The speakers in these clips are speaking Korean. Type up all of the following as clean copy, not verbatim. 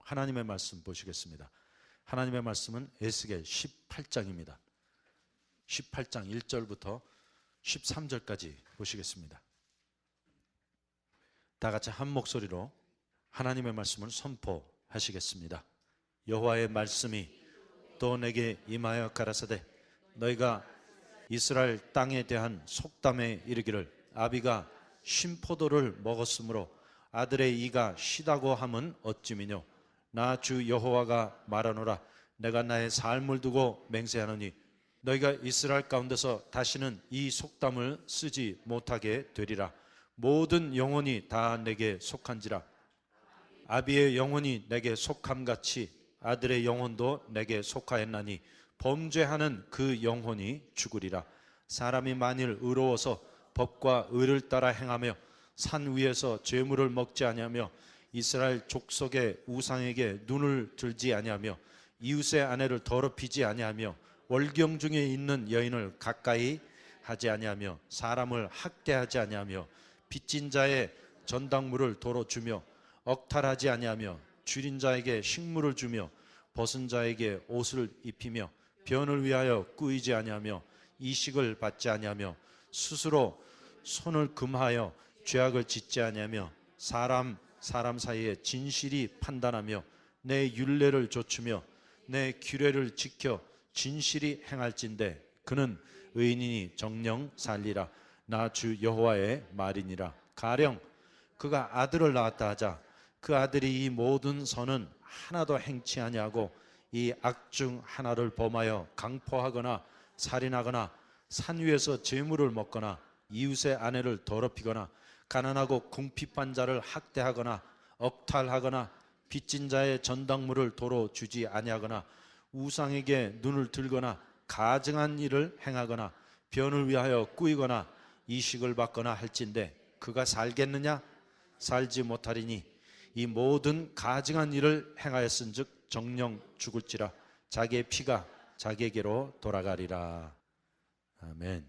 하나님의 말씀 보시겠습니다. 하나님의 말씀은 에스겔 18장입니다. 18장 1절부터 13절까지 보시겠습니다. 다 같이 한 목소리로 하나님의 말씀을 선포하시겠습니다. 여호와의 말씀이 또 내게 임하여 가라사대 너희가 이스라엘 땅에 대한 속담에 이르기를 아비가 신포도를 먹었으므로 아들의 이가 시다고 함은 어찌미뇨. 나 주 여호와가 말하노라. 내가 나의 삶을 두고 맹세하노니 너희가 이스라엘 가운데서 다시는 이 속담을 쓰지 못하게 되리라. 모든 영혼이 다 내게 속한지라. 아비의 영혼이 내게 속함같이 아들의 영혼도 내게 속하였나니 범죄하는 그 영혼이 죽으리라. 사람이 만일 의로워서 법과 의를 따라 행하며 산 위에서 죄물을 먹지 아니하며 이스라엘 족속의 우상에게 눈을 들지 아니하며 이웃의 아내를 더럽히지 아니하며 월경 중에 있는 여인을 가까이 하지 아니하며 사람을 학대하지 아니하며 빚진 자의 전당물을 도로 주며 억탈하지 아니하며 줄인 자에게 식물을 주며 벗은 자에게 옷을 입히며 변을 위하여 꾸이지 아니하며 이식을 받지 아니하며 스스로 손을 금하여 죄악을 짓지 아니하며 사람 사이에 진실이 판단하며 내 율례를 좇으며 내 규례를 지켜 진실이 행할진대 그는 의인이니 정령 살리라. 나 주 여호와의 말이니라. 가령 그가 아들을 낳았다 하자 그 아들이 이 모든 선은 하나도 행치 아니하고 이 악 중 하나를 범하여 강포하거나 살인하거나 산 위에서 재물을 먹거나 이웃의 아내를 더럽히거나 가난하고 궁핍한 자를 학대하거나 억탈하거나 빚진 자의 전당물을 도로 주지 아니하거나 우상에게 눈을 들거나 가증한 일을 행하거나 변을 위하여 꾸이거나 이식을 받거나 할진대 그가 살겠느냐? 살지 못하리니 이 모든 가증한 일을 행하였은즉 정령 죽을지라. 자기의 피가 자기에게로 돌아가리라. 아멘.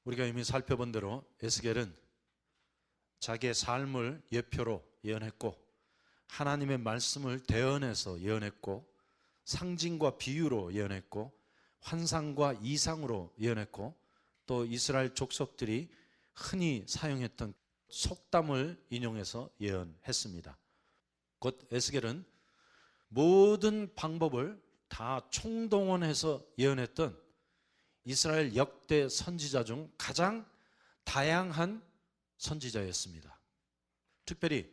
우리가 이미 살펴본 대로 에스겔은 자기의 삶을 예표로 예언했고 하나님의 말씀을 대언해서 예언했고 상징과 비유로 예언했고 환상과 이상으로 예언했고 또 이스라엘 족속들이 흔히 사용했던 속담을 인용해서 예언했습니다. 곧 에스겔은 모든 방법을 다 총동원해서 예언했던 이스라엘 역대 선지자 중 가장 다양한 선지자였습니다. 특별히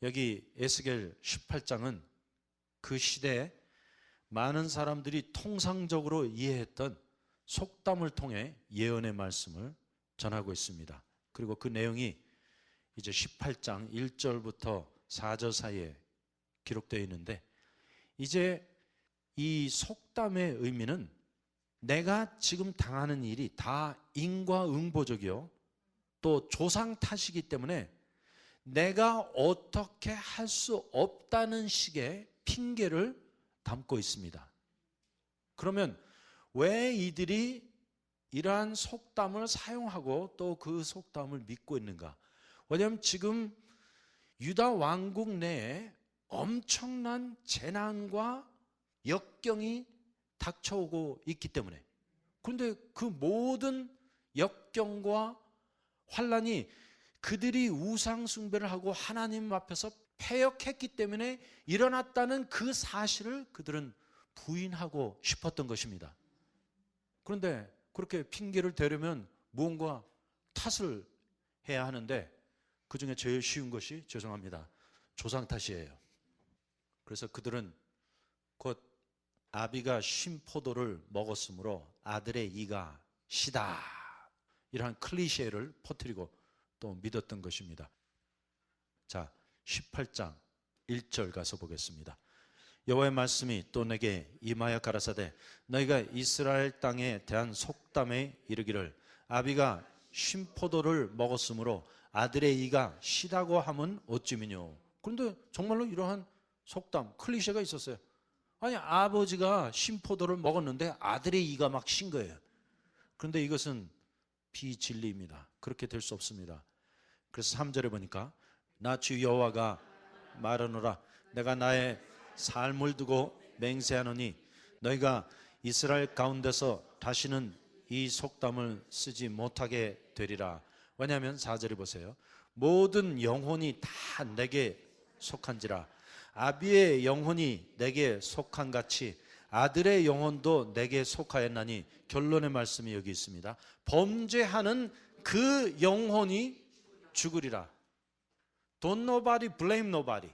여기 에스겔 18장은 그 시대에 많은 사람들이 통상적으로 이해했던 속담을 통해 예언의 말씀을 전하고 있습니다. 그리고 그 내용이 이제 18장 1절부터 4절 사이에 기록되어 있는데 이제 이 속담의 의미는 내가 지금 당하는 일이 다 인과응보적이요 또 조상 탓이기 때문에 내가 어떻게 할 수 없다는 식의 핑계를 담고 있습니다. 그러면 왜 이들이 이러한 속담을 사용하고 또 그 속담을 믿고 있는가? 왜냐하면 지금 유다 왕국 내에 엄청난 재난과 역경이 닥쳐오고 있기 때문에 그런데 그 모든 역경과 환난이 그들이 우상 숭배를 하고 하나님 앞에서 패역했기 때문에 일어났다는 그 사실을 그들은 부인하고 싶었던 것입니다. 그런데 그렇게 핑계를 대려면 무언가 탓을 해야 하는데 그 중에 제일 쉬운 것이 죄송합니다. 조상 탓이에요. 그래서 그들은 곧 아비가 신포도를 먹었으므로 아들의 이가 시다 이러한 클리셰를 퍼뜨리고 또 믿었던 것입니다. 자, 18장 1절 가서 보겠습니다. 여호와의 말씀이 또 내게 임하여 가라사대 너희가 이스라엘 땅에 대한 속담에 이르기를 아비가 신포도를 먹었으므로 아들의 이가 시다고 함은 어찌미뇨. 그런데 정말로 이러한 속담 클리셰가 있었어요. 아니 아버지가 신포도를 먹었는데 아들의 이가 막 신 거예요. 그런데 이것은 비진리입니다. 그렇게 될 수 없습니다. 그래서 3절에 보니까 나 주 여호와가 말하노라. 내가 나의 삶을 두고 맹세하노니 너희가 이스라엘 가운데서 다시는 이 속담을 쓰지 못하게 되리라. 왜냐하면 4절에 보세요. 모든 영혼이 다 내게 속한지라. 아비의 영혼이 내게 속한 같이 아들의 영혼도 내게 속하였나니, 결론의 말씀이 여기 있습니다. 범죄하는 그 영혼이 죽으리라. Don't nobody blame nobody.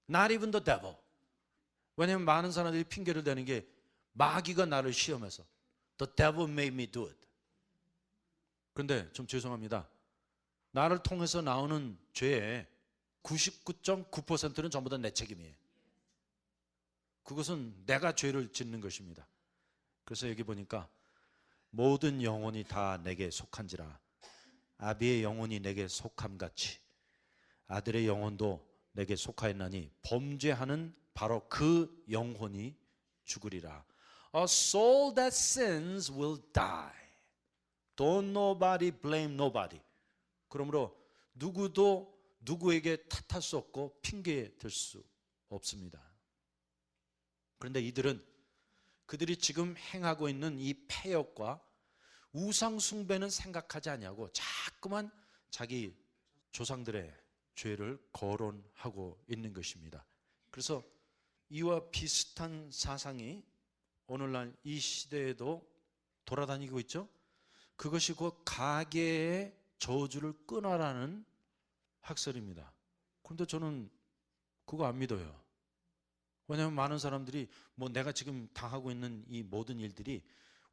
Not even the devil. 왜냐하면 많은 사람들이 핑계를 대는 게 마귀가 나를 시험해서 The devil made me do it. 그런데 좀 죄송합니다. 나를 통해서 나오는 죄의 99.9%는 전부 다 내 책임이에요. 그것은 내가 죄를 짓는 것입니다. 그래서 여기 보니까 모든 영혼이 다 내게 속한지라. 아비의 영혼이 내게 속함같이 아들의 영혼도 내게 속하였나니 범죄하는 바로 그 영혼이 죽으리라. A soul that sins will die. Don't nobody blame nobody. 그러므로 누구도 누구에게 탓할 수 없고 핑계 댈 수 없습니다. 그런데 이들은 그들이 지금 행하고 있는 이 패역과 우상 숭배는 생각하지 아니하고 자꾸만 자기 조상들의 죄를 거론하고 있는 것입니다. 그래서 이와 비슷한 사상이 오늘날 이 시대에도 돌아다니고 있죠. 그것이 곧 가계의 저주를 끊어라는 학설입니다. 그런데 저는 그거 안 믿어요. 왜냐하면 많은 사람들이 내가 지금 당하고 있는 이 모든 일들이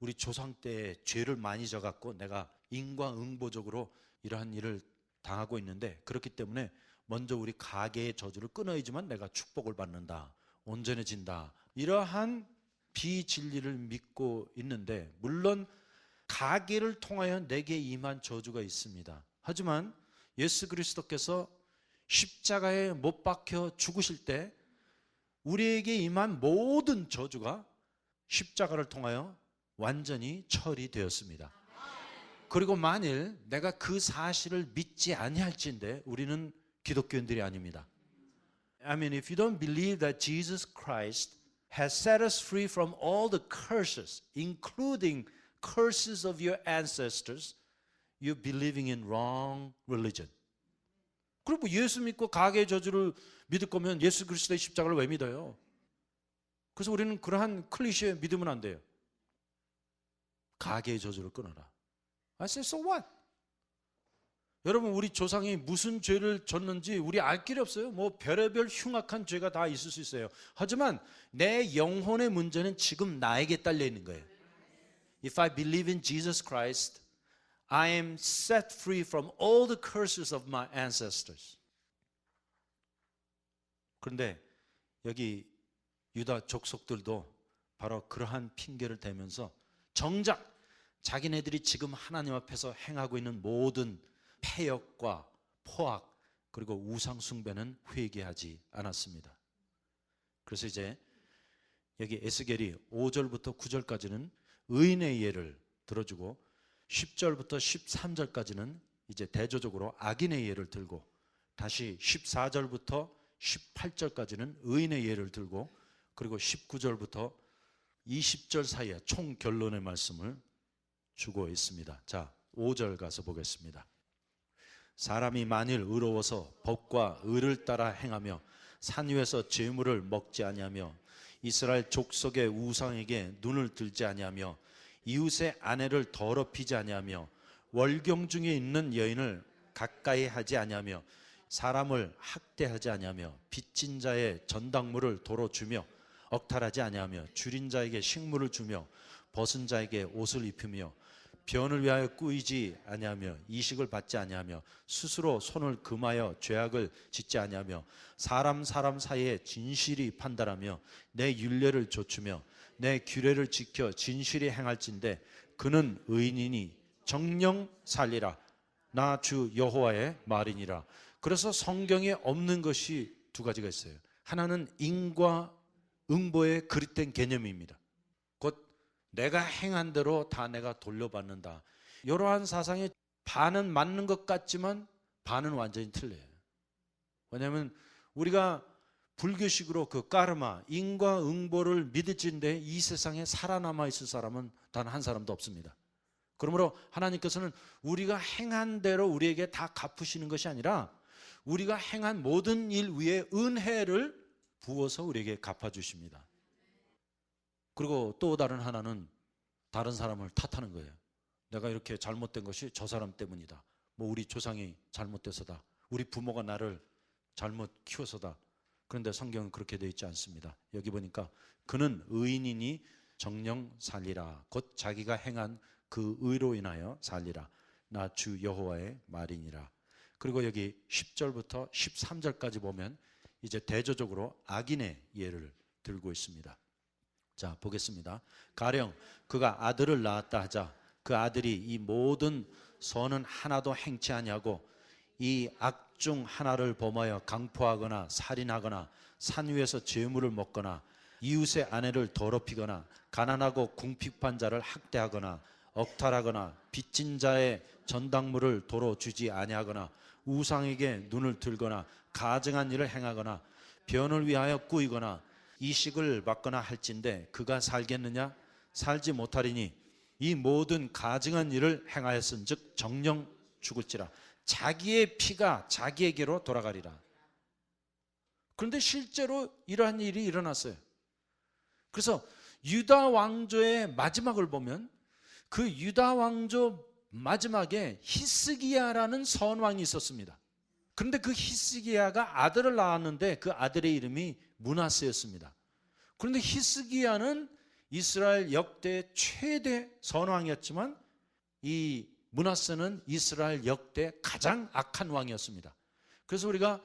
우리 조상 때의 죄를 많이 져갖고 내가 인과응보적으로 이러한 일을 당하고 있는데, 그렇기 때문에 먼저 우리 가계의 저주를 끊어야지만 내가 축복을 받는다, 온전해진다, 이러한 비진리를 믿고 있는데, 물론 가계를 통하여 내게 임한 저주가 있습니다. 하지만 예수 그리스도께서 십자가에 못 박혀 죽으실 때 우리에게 임한 모든 저주가 십자가를 통하여 완전히 처리되었습니다. 그리고 만일 내가 그 사실을 믿지 아니할진데 우리는 기독교인들이 아닙니다. I mean, if you don't believe that Jesus Christ has set us free from all the curses, including curses of your ancestors, you're believing in wrong religion. 그리고 예수 믿고 가계의 저주를 믿을 거면 예수 그리스도의 십자가를 왜 믿어요? 그래서 우리는 그러한 클리셰 믿으면 안 돼요. 가계의 저주를 끊어라. I say, so what? 여러분, 우리 조상이 무슨 죄를 졌는지 우리 알 길이 없어요. 별의별 흉악한 죄가 다 있을 수 있어요. 하지만 내 영혼의 문제는 지금 나에게 딸려 있는 거예요. If I believe in Jesus Christ, I am set free from all the curses of my ancestors. 그런데 여기 유다 족속들도 바로 그러한 핑계를 대면서 정작 자기네들이 지금 하나님 앞에서 행하고 있는 모든 패역과 포악 그리고 우상 숭배는 회개하지 않았습니다. 그래서 이제 여기 에스겔이 5절부터 9절까지는 의인의 예를 들어주고 10절부터 13절까지는 이제 대조적으로 악인의 예를 들고 다시 14절부터 18절까지는 의인의 예를 들고 그리고 19절부터 20절 사이에 총 결론의 말씀을 주고 있습니다. 자, 5절 가서 보겠습니다. 사람이 만일 의로워서 법과 의를 따라 행하며 산 위에서 재물을 먹지 아니하며 이스라엘 족속의 우상에게 눈을 들지 아니하며 이웃의 아내를 더럽히지 아니하며 월경 중에 있는 여인을 가까이 하지 아니하며 사람을 학대하지 아니하며 빚진 자의 전당물을 도로 주며 억탈하지 아니하며 줄인 자에게 식물을 주며 벗은 자에게 옷을 입히며 변을 위하여 꾸이지 아니하며 이식을 받지 아니하며 스스로 손을 금하여 죄악을 짓지 아니하며 사람 사이에 진실이 판단하며 내 율례를 좇으며 내 규례를 지켜 진실이 행할진대 그는 의인이니 정령 살리라. 나 주 여호와의 말이니라. 그래서 성경에 없는 것이 두 가지가 있어요. 하나는 인과 응보의 그릇된 개념입니다. 곧 내가 행한 대로 다 내가 돌려받는다. 이러한 사상에 반은 맞는 것 같지만 반은 완전히 틀려요. 왜냐하면 우리가 불교식으로 그 까르마, 인과응보를 믿을진데 이 세상에 살아남아 있을 사람은 단 한 사람도 없습니다. 그러므로 하나님께서는 우리가 행한 대로 우리에게 다 갚으시는 것이 아니라 우리가 행한 모든 일 위에 은혜를 부어서 우리에게 갚아주십니다. 그리고 또 다른 하나는 다른 사람을 탓하는 거예요. 내가 이렇게 잘못된 것이 저 사람 때문이다. 뭐 우리 조상이 잘못돼서다. 우리 부모가 나를 잘못 키워서다. 그런데 성경은 그렇게 되어 있지 않습니다. 여기 보니까 그는 의인이니 정령 살리라. 곧 자기가 행한 그 의로 인하여 살리라. 나 주 여호와의 말이니라. 그리고 여기 10절부터 13절까지 보면 이제 대조적으로 악인의 예를 들고 있습니다. 자, 보겠습니다. 가령 그가 아들을 낳았다 하자 그 아들이 이 모든 선은 하나도 행치 아니하고 이 악 중 하나를 범하여 강포하거나 살인하거나 산 위에서 재물을 먹거나 이웃의 아내를 더럽히거나 가난하고 궁핍한 자를 학대하거나 억탈하거나 빚진 자의 전당물을 도로 주지 아니하거나 우상에게 눈을 들거나 가증한 일을 행하거나 변을 위하여 꾸이거나 이식을 받거나 할진대 그가 살겠느냐? 살지 못하리니 이 모든 가증한 일을 행하였은즉 정령 죽을지라. 자기의 피가 자기에게로 돌아가리라. 그런데 실제로 이러한 일이 일어났어요. 그래서 유다 왕조의 마지막을 보면 그 유다 왕조 마지막에 히스기야라는 선왕이 있었습니다. 그런데 그 히스기야가 아들을 낳았는데 그 아들의 이름이 므낫세였습니다. 그런데 히스기야는 이스라엘 역대 최대 선왕이었지만 이 므낫세는 이스라엘 역대 가장 악한 왕이었습니다. 그래서 우리가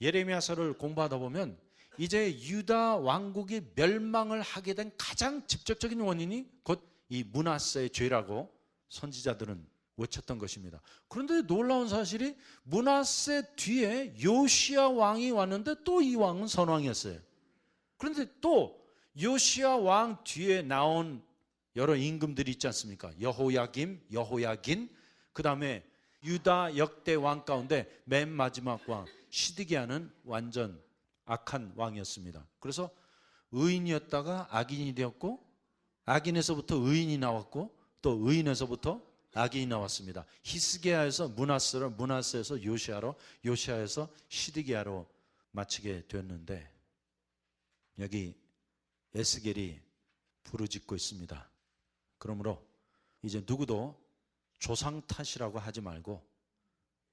예레미야서를 공부하다 보면 이제 유다 왕국이 멸망을 하게 된 가장 직접적인 원인이 곧 이 므낫세의 죄라고 선지자들은 외쳤던 것입니다. 그런데 놀라운 사실이 므낫세 뒤에 요시야 왕이 왔는데 또 이 왕은 선왕이었어요. 그런데 또 요시야 왕 뒤에 나온 여러 임금들이 있지 않습니까? 여호야김, 여호야긴, 그 다음에 유다 역대 왕 가운데 맨 마지막 왕 시드기야는 완전 악한 왕이었습니다. 그래서 의인이었다가 악인이 되었고 악인에서부터 의인이 나왔고 또 의인에서부터 악인이 나왔습니다. 히스기야에서 므낫세로, 므낫세에서 요시야로, 요시야에서 시드기야로 마치게 되었는데 여기 에스겔이 부르짖고 있습니다. 그러므로 이제 누구도 조상 탓이라고 하지 말고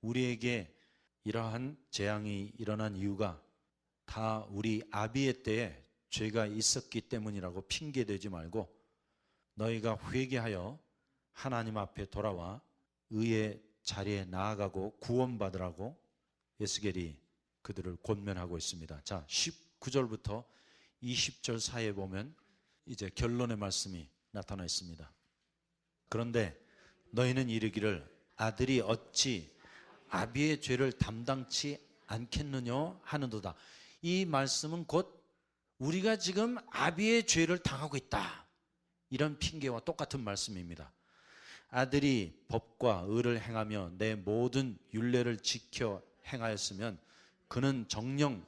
우리에게 이러한 재앙이 일어난 이유가 다 우리 아비의 때에 죄가 있었기 때문이라고 핑계대지 말고 너희가 회개하여 하나님 앞에 돌아와 의의 자리에 나아가고 구원받으라고 에스겔이 그들을 권면하고 있습니다. 자, 19절부터 20절 사이에 보면 이제 결론의 말씀이 나타나 있습니다. 그런데 너희는 이르기를 아들이 어찌 아비의 죄를 담당치 않겠느냐 하는도다. 이 말씀은 곧 우리가 지금 아비의 죄를 당하고 있다, 이런 핑계와 똑같은 말씀입니다. 아들이 법과 의를 행하며 내 모든 율례를 지켜 행하였으면 그는 정령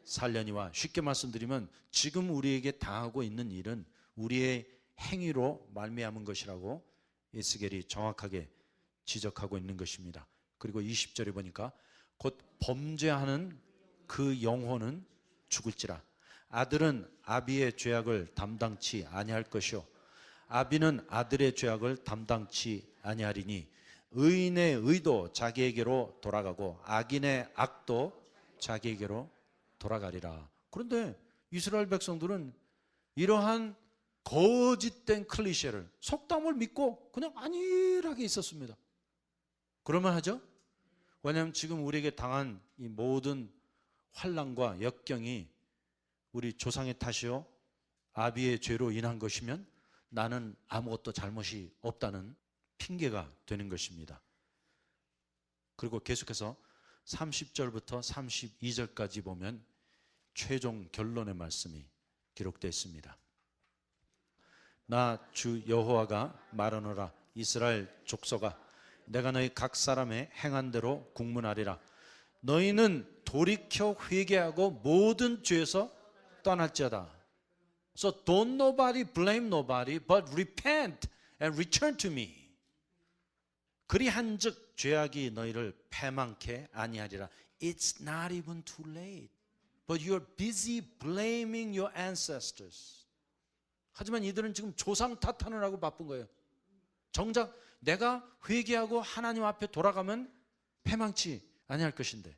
살려니와, 쉽게 말씀드리면 지금 우리에게 당하고 있는 일은 우리의 행위로 말미암은 것이라고 에스겔이 정확하게 지적하고 있는 것입니다. 그리고 20절에 보니까 곧 범죄하는 그 영혼은 죽을지라. 아들은 아비의 죄악을 담당치 아니할 것이요 아비는 아들의 죄악을 담당치 아니하리니 의인의 의도 자기에게로 돌아가고 악인의 악도 자기에게로 돌아가리라. 그런데 이스라엘 백성들은 이러한 거짓된 클리셰를, 속담을 믿고 그냥 안일하게 있었습니다. 그럴만 하죠? 왜냐하면 지금 우리에게 당한 이 모든 환난과 역경이 우리 조상의 탓이요 아비의 죄로 인한 것이면 나는 아무것도 잘못이 없다는 핑계가 되는 것입니다. 그리고 계속해서 30절부터 32절까지 보면 최종 결론의 말씀이 기록되어 있습니다. 나 주 여호와가 말하노라. 이스라엘 족속아, 내가 너희 각 사람의 행한 대로 국문하리라. 너희는 돌이켜 회개하고 모든 죄에서 떠날지어다. So don't nobody blame nobody, but repent and return to me. 그리한즉 죄악이 너희를 패망케 아니하리라. It's not even too late, but you're busy blaming your ancestors. 하지만 이들은 지금 조상 탓하느라고 바쁜 거예요. 정작 내가 회개하고 하나님 앞에 돌아가면 패망치 아니할 것인데,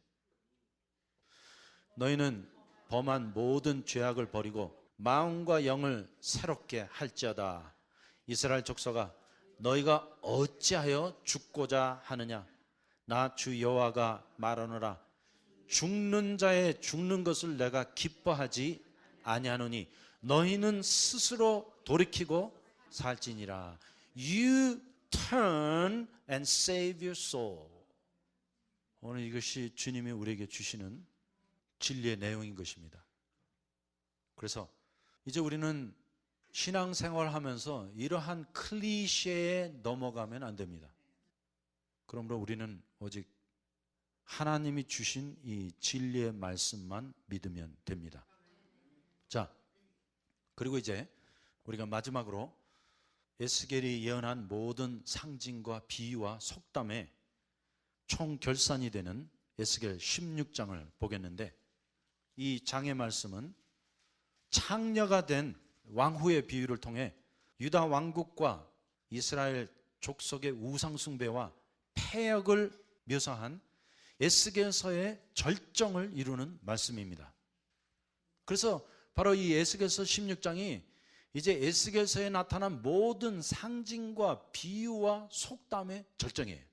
너희는 범한 모든 죄악을 버리고 마음과 영을 새롭게 할지어다. 이스라엘 족속아, 너희가 어찌하여 죽고자 하느냐? 나 주 여호와가 말하노라. 죽는 자의 죽는 것을 내가 기뻐하지 아니하노니 너희는 스스로 돌이키고 살지니라. You turn and save your soul. 오늘 이것이 주님이 우리에게 주시는 진리의 내용인 것입니다. 그래서 이제 우리는 신앙생활 하면서 이러한 클리셰에 넘어가면 안 됩니다. 그러므로 우리는 오직 하나님이 주신 이 진리의 말씀만 믿으면 됩니다. 자, 그리고 이제 우리가 마지막으로 에스겔이 예언한 모든 상징과 비유와 속담의 총결산이 되는 에스겔 16장을 보겠는데, 이 장의 말씀은 창녀가 된 왕후의 비유를 통해 유다 왕국과 이스라엘 족속의 우상 숭배와 패역을 묘사한 에스겔서의 절정을 이루는 말씀입니다. 그래서 바로 이 에스겔서 16장이 이제 에스겔서에 나타난 모든 상징과 비유와 속담의 절정이에요.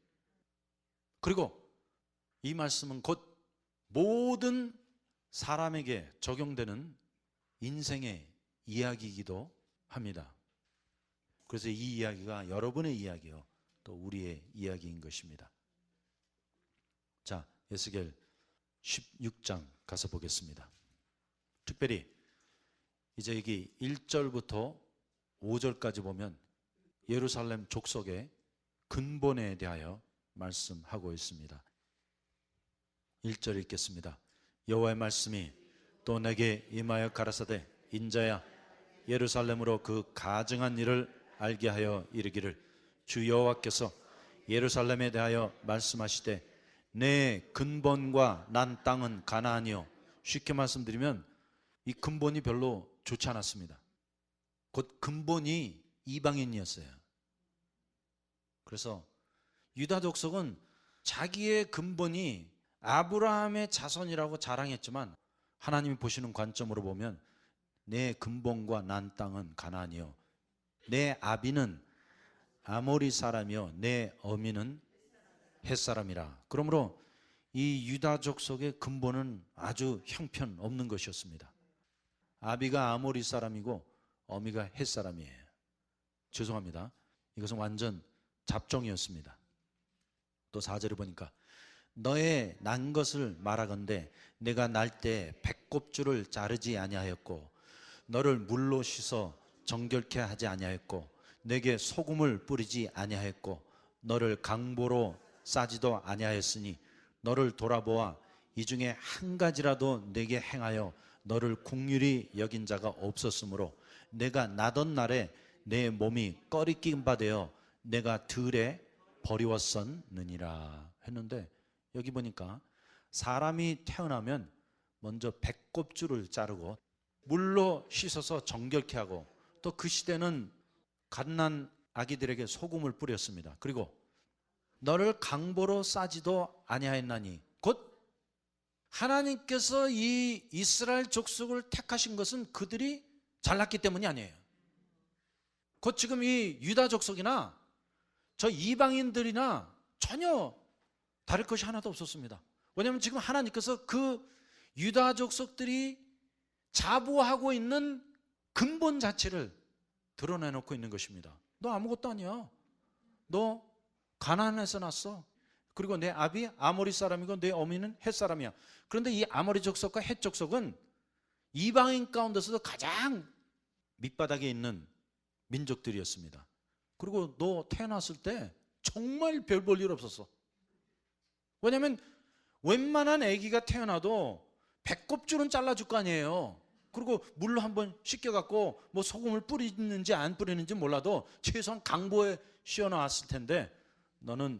그리고 이 말씀은 곧 모든 사람에게 적용되는 인생의 이야기이기도 합니다. 그래서 이 이야기가 여러분의 이야기요, 또 우리의 이야기인 것입니다. 자, 에스겔 16장 가서 보겠습니다. 특별히 이제 여기 1절부터 5절까지 보면 예루살렘 족속의 근본에 대하여 말씀하고 있습니다. 1절 읽겠습니다. 여호와의 말씀이 또 내게 임하여 가라사대, 인자야, 예루살렘으로 그 가증한 일을 알게 하여 이르기를, 주 여호와께서 예루살렘에 대하여 말씀하시되 내 근본과 난 땅은 가나안이요. 쉽게 말씀드리면 이 근본이 별로 좋지 않았습니다. 곧 근본이 이방인이었어요. 그래서 유다 족속은 자기의 근본이 아브라함의 자손이라고 자랑했지만 하나님이 보시는 관점으로 보면 내 근본과 난 땅은 가나안이요, 내 아비는 아모리 사람이요, 내 어미는 헷사람이라. 그러므로 이 유다 족속의 근본은 아주 형편없는 것이었습니다. 아비가 아모리 사람이고 어미가 헷사람이에요. 죄송합니다. 이것은 완전 잡종이었습니다. 또 4절에 보니까 너의 난 것을 말하건대 내가 날 때 배꼽줄을 자르지 아니하였고 너를 물로 씻어 정결케 하지 아니하였고 내게 소금을 뿌리지 아니하였고 너를 강보로 싸지도 아니하였으니 너를 돌아보아 이 중에 한 가지라도 내게 행하여 너를 긍휼히 여긴 자가 없었으므로 내가 나던 날에 내 몸이 꺼리낀 바 되어 내가 들에 버리웠었느니라 했는데, 여기 보니까 사람이 태어나면 먼저 배꼽줄을 자르고 물로 씻어서 정결케 하고, 또 그 시대는 갓난 아기들에게 소금을 뿌렸습니다. 그리고 너를 강보로 싸지도 아니하였나니, 곧 하나님께서 이 이스라엘 족속을 택하신 것은 그들이 잘났기 때문이 아니에요. 곧 지금 이 유다 족속이나 저 이방인들이나 전혀 다를 것이 하나도 없었습니다. 왜냐하면 지금 하나님께서 그 유다 족속들이 자부하고 있는 근본 자체를 드러내놓고 있는 것입니다. 너 아무것도 아니야. 너 가나안에서 났어. 그리고 내 아비 아모리 사람이고 내 어미는 헷 사람이야. 그런데 이 아모리 족속과 헷 족속은 이방인 가운데서도 가장 밑바닥에 있는 민족들이었습니다. 그리고 너 태어났을 때 정말 별 볼 일 없었어. 왜냐하면 웬만한 아기가 태어나도 배꼽줄은 잘라줄 거 아니에요. 그리고 물로 한번 씻겨갖고 뭐 소금을 뿌리는지 안 뿌리는지 몰라도 최소한 강보에 씌워놨을 텐데, 너는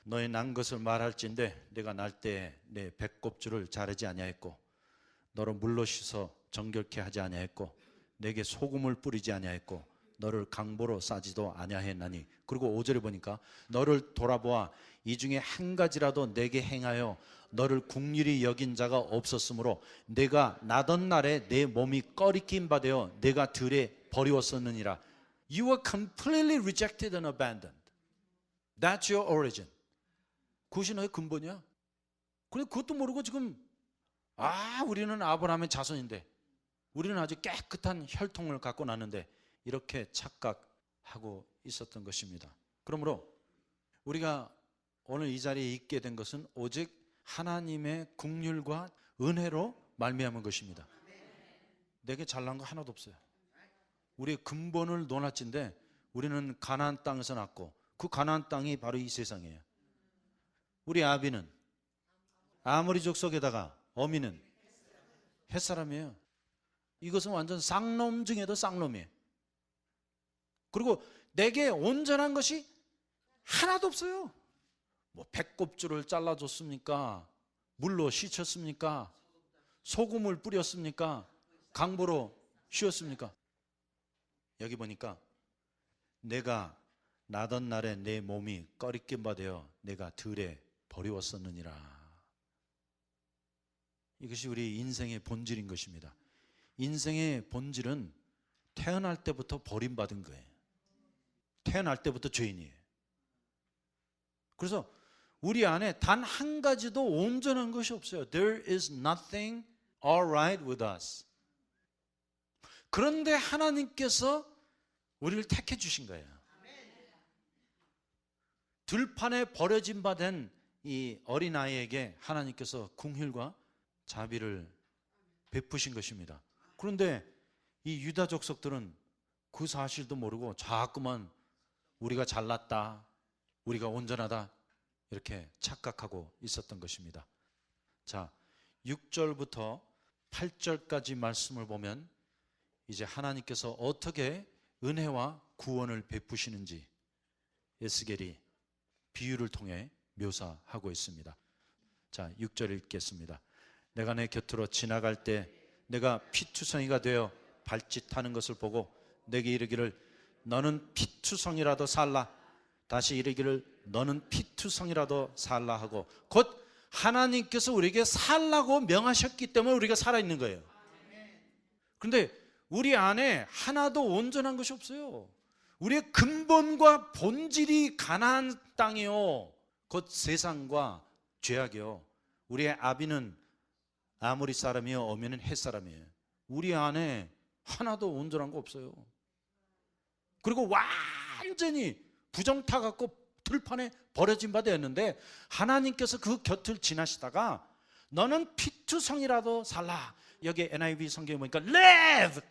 너의 난 것을 말할진대 내가 날 때 내 배꼽줄을 자르지 아니하였고 너를 물로 씻어 정결케 하지 아니하였고 내게 소금을 뿌리지 아니하였고 너를 강보로 싸지도 아니하였나니. 그리고 5절에 보니까 너를 돌아보아 이 중에 한 가지라도 내게 행하여 너를 긍휼히 여긴 자가 없었으므로 내가 나던 날에 내 몸이 꺼리낌 받아 내가 들에 버리웠었느니라. You were completely rejected and abandoned. That's your origin. 그것이 너의 근본이야. 근데 그것도 모르고 지금 우리는 아브라함의 자손인데, 우리는 아주 깨끗한 혈통을 갖고 났는데, 이렇게 착각하고 있었던 것입니다. 그러므로 우리가 오늘 이 자리에 있게 된 것은 오직 하나님의 긍휼과 은혜로 말미암은 것입니다. 내게 잘난 거 하나도 없어요. 우리의 근본을 논할진데 우리는 가나안 땅에서 났고 그 가나안 땅이 바로 이 세상이에요. 우리 아비는 아모리 족속에다가 어미는 햇사람이에요. 이것은 완전 쌍놈 중에도 쌍놈이에요. 그리고 내게 온전한 것이 하나도 없어요. 뭐 배꼽줄을 잘라줬습니까? 물로 씻혔습니까? 소금을 뿌렸습니까? 강보로 씌웠습니까? 여기 보니까 내가 나던 날에 내 몸이 꺼리낌 받아 내가 들에 버리웠었느니라. 이것이 우리 인생의 본질인 것입니다. 인생의 본질은 태어날 때부터 버림받은 거예요. 태어날 때부터 죄인이에요. 그래서 우리 안에 단 한 가지도 온전한 것이 없어요. There is nothing alright with us. 그런데 하나님께서 우리를 택해 주신 거예요. 들판에 버려진 바 된 이 어린아이에게 하나님께서 긍휼과 자비를 베푸신 것입니다. 그런데 이 유다 족속들은 그 사실도 모르고 자꾸만 우리가 잘났다, 우리가 온전하다 이렇게 착각하고 있었던 것입니다. 자, 6절부터 8절까지 말씀을 보면 이제 하나님께서 어떻게 은혜와 구원을 베푸시는지 에스겔이 비유를 통해 묘사하고 있습니다. 자, 6절 읽겠습니다. 내가 내 곁으로 지나갈 때 내가 피투성이가 되어 발짓하는 것을 보고 내게 이르기를 너는 피투성이라도 살라. 다시 이르기를 너는 피투성이라도 살라 하고, 곧 하나님께서 우리에게 살라고 명하셨기 때문에 우리가 살아있는 거예요. 그런데 우리 안에 하나도 온전한 것이 없어요. 우리의 근본과 본질이 가나안 땅이요 곧 세상과 죄악이요. 우리의 아비는 아모리 사람이요 어미는 헷 사람이에요. 우리 안에 하나도 온전한 거 없어요. 그리고 완전히 부정타 갖고 들판에 버려진 바 되었는데 하나님께서 그 곁을 지나시다가 너는 피투성이라도 살라. 여기 NIV 성경에 보니까 live,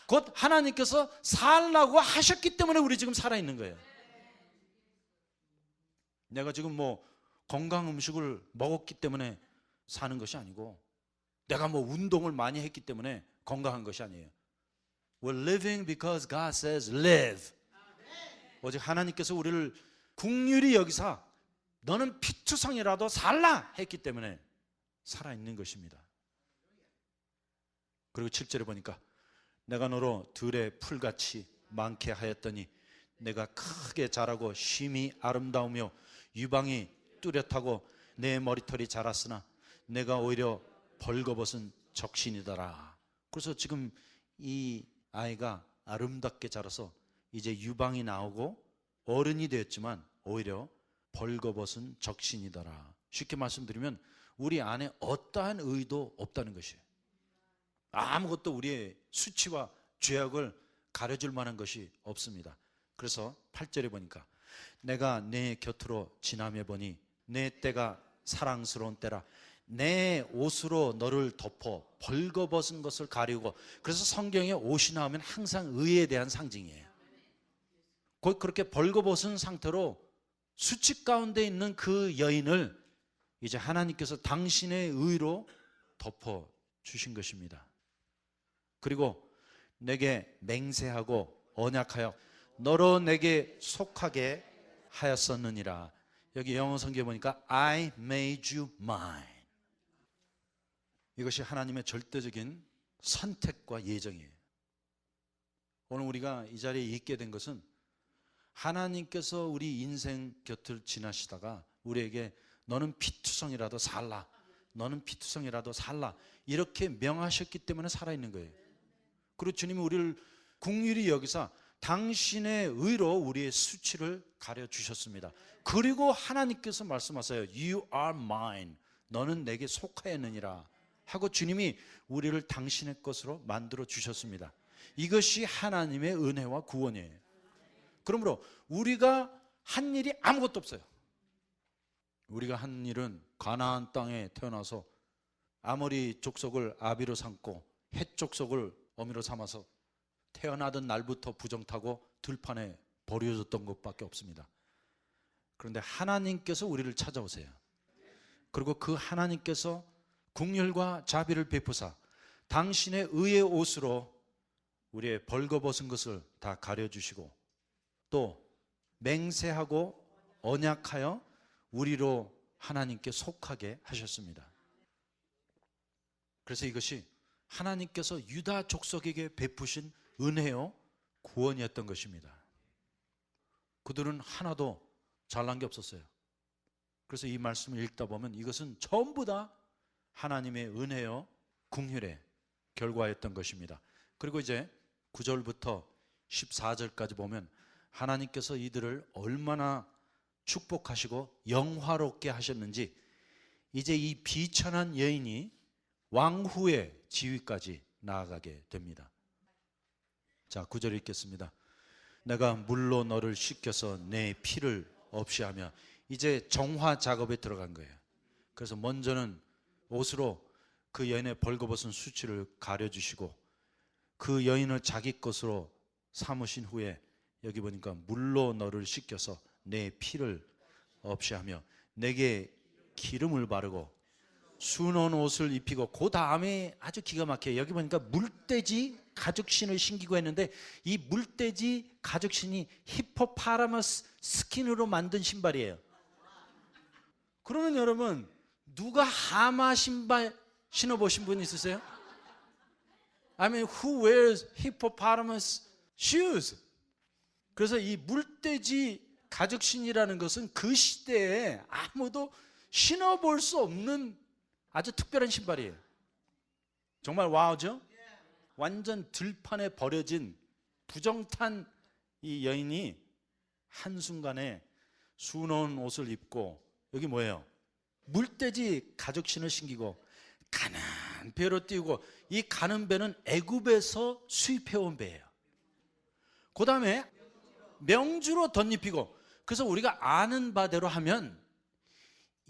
곧 하나님께서 살라고 하셨기 때문에 우리 지금 살아있는 거예요. 내가 지금 뭐 건강 음식을 먹었기 때문에 사는 것이 아니고, 내가 뭐 운동을 많이 했기 때문에 건강한 것이 아니에요. We're living because God says live. 오직 하나님께서 우리를 긍휼히 여기사 너는 피투성이라도 살라 했기 때문에 살아있는 것입니다. 그리고 7절에 보니까 내가 너로 들의 풀같이 많게 하였더니 내가 크게 자라고 심히 아름다우며 유방이 뚜렷하고 내 머리털이 자랐으나 내가 오히려 벌거벗은 적신이더라. 그래서 지금 이 아이가 아름답게 자라서 이제 유방이 나오고 어른이 되었지만 오히려 벌거벗은 적신이더라. 쉽게 말씀드리면 우리 안에 어떠한 의도 없다는 것이에요. 아무것도 우리의 수치와 죄악을 가려줄 만한 것이 없습니다. 그래서 8절에 보니까 내가 내 곁으로 지나며 보니 내 때가 사랑스러운 때라. 내 옷으로 너를 덮어 벌거벗은 것을 가리우고. 그래서 성경에 옷이 나오면 항상 의에 대한 상징이에요. 곧 그렇게 벌거벗은 상태로 수치 가운데 있는 그 여인을 이제 하나님께서 당신의 의로 덮어 주신 것입니다. 그리고 내게 맹세하고 언약하여 너로 내게 속하게 하였었느니라. 여기 영어 성경에 보니까 I made you mine. 이것이 하나님의 절대적인 선택과 예정이에요. 오늘 우리가 이 자리에 있게 된 것은 하나님께서 우리 인생 곁을 지나시다가 우리에게 너는 피투성이라도 살라, 너는 피투성이라도 살라 이렇게 명하셨기 때문에 살아있는 거예요. 그리고 주님이 우리를 긍휼히 여기사 당신의 의로 우리의 수치를 가려주셨습니다. 그리고 하나님께서 말씀하세요. You are mine. 너는 내게 속하였느니라 하고 주님이 우리를 당신의 것으로 만들어 주셨습니다. 이것이 하나님의 은혜와 구원이에요. 그러므로 우리가 한 일이 아무것도 없어요. 우리가 한 일은 가나안 땅에 태어나서 아모리 족속을 아비로 삼고 헷 족속을 어미로 삼아서 태어나던 날부터 부정타고 들판에 버려졌던 것밖에 없습니다. 그런데 하나님께서 우리를 찾아오세요. 그리고 그 하나님께서 긍휼과 자비를 베푸사 당신의 의의 옷으로 우리의 벌거벗은 것을 다 가려주시고 또 맹세하고 언약하여 우리로 하나님께 속하게 하셨습니다. 그래서 이것이 하나님께서 유다 족속에게 베푸신 은혜요 구원이었던 것입니다. 그들은 하나도 잘난 게 없었어요. 그래서 이 말씀을 읽다 보면 이것은 전부 다 하나님의 은혜요 긍휼의 결과였던 것입니다. 그리고 이제 9절부터 14절까지 보면 하나님께서 이들을 얼마나 축복하시고 영화롭게 하셨는지 이제 이 비천한 여인이 왕후의 지위까지 나아가게 됩니다. 자, 9절 읽겠습니다. 내가 물로 너를 씻겨서 내 피를 없이 하며 이제 정화 작업에 들어간 거예요. 그래서 먼저는 옷으로 그 여인의 벌거벗은 수치를 가려주시고 그 여인을 자기 것으로 삼으신 후에 여기 보니까 물로 너를 씻겨서 내 피를 없이 하며 내게 기름을 바르고 수놓은 옷을 입히고 그 다음에 아주 기가 막혀요. 여기 보니까 물돼지 가죽신을 신기고 했는데 이 물돼지 가죽신이 히포파라머스 스킨으로 만든 신발이에요. 그러면 여러분 누가 하마 신발 신어보신 분 있으세요? I mean, who wears hippopotamus shoes? 그래서 이 물돼지 가죽신이라는 것은 그 시대에 아무도 신어볼 수 없는 아주 특별한 신발이에요. 정말 와우죠? 완전 들판에 버려진 부정탄 이 여인이 한순간에 수놓은 옷을 입고 여기 뭐예요? 물돼지 가죽신을 신기고 가는 배로 띄우고 이 가는 배는 애굽에서 수입해온 배예요. 그 다음에 명주로 덧입히고 그래서 우리가 아는 바대로 하면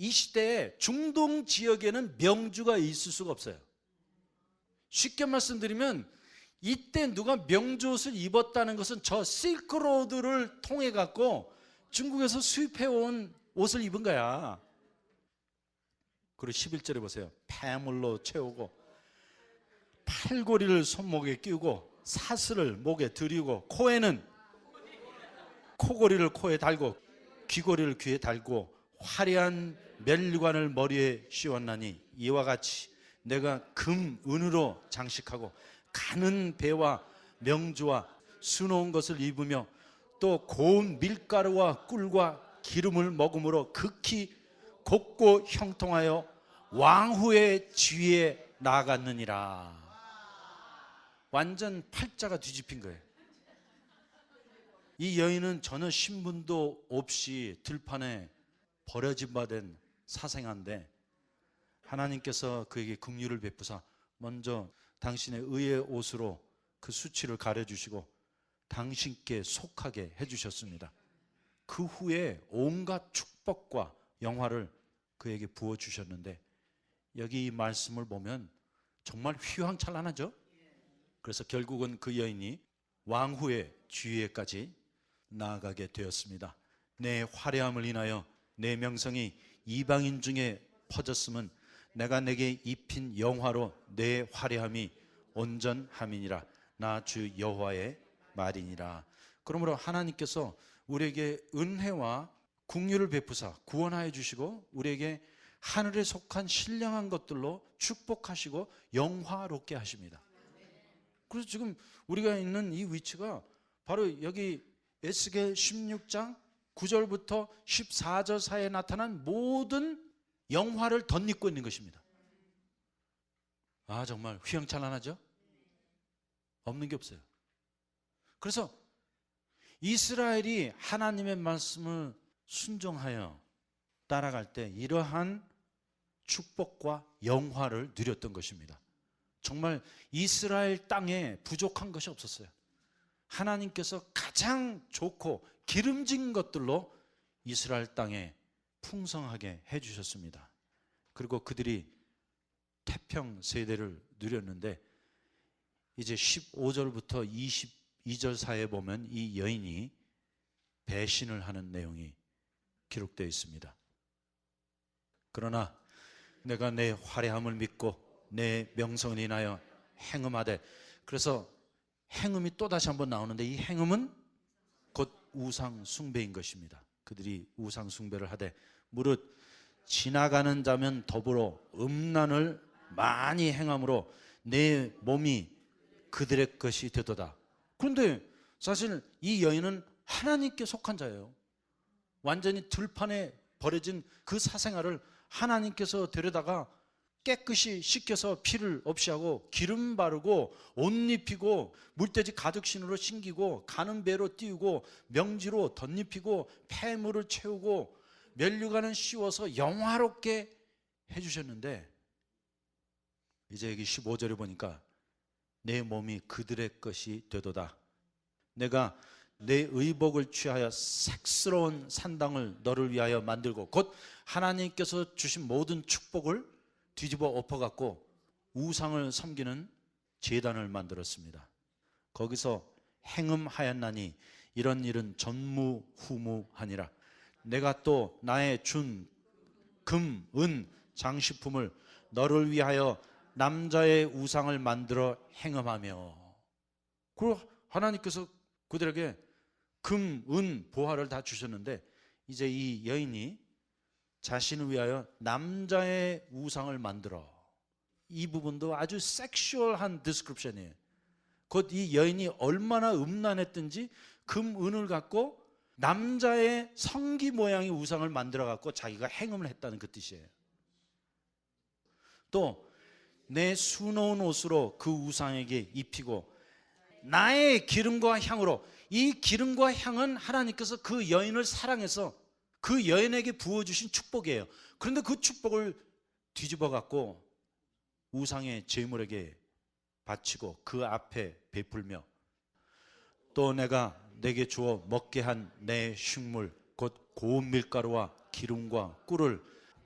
이 시대에 중동 지역에는 명주가 있을 수가 없어요. 쉽게 말씀드리면 이때 누가 명주 옷을 입었다는 것은 저 실크로드를 통해 갖고 중국에서 수입해온 옷을 입은 거야. 그리고 11절에 보세요. 폐물로 채우고 팔고리를 손목에 끼우고 사슬을 목에 들이고 코에는 코고리를 코에 달고 귀고리를 귀에 달고 화려한 멸관을 머리에 씌웠나니 이와 같이 내가 금, 은으로 장식하고 가는 배와 명주와 수놓은 것을 입으며 또 고운 밀가루와 꿀과 기름을 먹음으로 극히 곱고 형통하여 왕후의 지위에 나아갔느니라. 완전 팔자가 뒤집힌 거예요. 이 여인은 전혀 신분도 없이 들판에 버려진 바 된 사생아인데 하나님께서 그에게 긍휼을 베푸사 먼저 당신의 의의 옷으로 그 수치를 가려주시고 당신께 속하게 해주셨습니다. 그 후에 온갖 축복과 영화를 그에게 부어주셨는데 여기 이 말씀을 보면 정말 휘황찬란하죠. 그래서 결국은 그 여인이 왕후의 지위에까지 나아가게 되었습니다. 내 화려함을 인하여 내 명성이 이방인 중에 퍼졌음은 내가 내게 입힌 영화로 내 화려함이 온전함이니라. 나 주 여호와의 말이니라. 그러므로 하나님께서 우리에게 은혜와 긍휼을 베푸사 구원하여 주시고 우리에게 하늘에 속한 신령한 것들로 축복하시고 영화롭게 하십니다. 그래서 지금 우리가 있는 이 위치가 바로 여기 에스겔 16장 9절부터 14절 사이에 나타난 모든 영화를 덧입고 있는 것입니다. 아, 정말 휘황찬란하죠? 없는 게 없어요. 그래서 이스라엘이 하나님의 말씀을 순종하여 따라갈 때 이러한 축복과 영화를 누렸던 것입니다. 정말 이스라엘 땅에 부족한 것이 없었어요. 하나님께서 가장 좋고 기름진 것들로 이스라엘 땅에 풍성하게 해주셨습니다. 그리고 그들이 태평 세대를 누렸는데 이제 15절부터 22절 사이에 보면 이 여인이 배신을 하는 내용이 기록되어 있습니다. 그러나 내가 내 화려함을 믿고 내 명성을 인하여 행음하되, 그래서 행음이 또다시 한번 나오는데 이 행음은 곧 우상 숭배인 것입니다. 그들이 우상 숭배를 하되 무릇 지나가는 자면 더불어 음란을 많이 행함으로 내 몸이 그들의 것이 되도다. 그런데 사실 이 여인은 하나님께 속한 자예요. 완전히 들판에 버려진 그 사생활을 하나님께서 데려다가 깨끗이 씻겨서 피를 없이 하고 기름 바르고 옷 입히고 물돼지 가죽신으로 신기고 가는 배로 띄우고 명지로 덧입히고 폐물을 채우고 면류관을 씌워서 영화롭게 해주셨는데 이제 여기 15절에 보니까 내 몸이 그들의 것이 되도다. 내가 내 의복을 취하여 색스러운 산당을 너를 위하여 만들고, 곧 하나님께서 주신 모든 축복을 뒤집어 엎어갖고 우상을 섬기는 제단을 만들었습니다. 거기서 행음하였나니 이런 일은 전무후무하니라. 내가 또 나의 준 금, 은, 장식품을 너를 위하여 남자의 우상을 만들어 행음하며, 그리고 하나님께서 그들에게 금, 은, 보화를 다 주셨는데 이제 이 여인이 자신을 위하여 남자의 우상을 만들어, 이 부분도 아주 섹슈얼한 디스크립션이에요. 곧 이 여인이 얼마나 음란했든지 금, 은을 갖고 남자의 성기 모양의 우상을 만들어 갖고 자기가 행음을 했다는 그 뜻이에요. 또 내 수놓은 옷으로 그 우상에게 입히고 나의 기름과 향으로, 이 기름과 향은 하나님께서 그 여인을 사랑해서 그 여인에게 부어주신 축복이에요. 그런데 그 축복을 뒤집어 갖고 우상의 제물에게 바치고 그 앞에 베풀며, 또 내가 내게 주어 먹게 한 내 식물 곧 고운 밀가루와 기름과 꿀을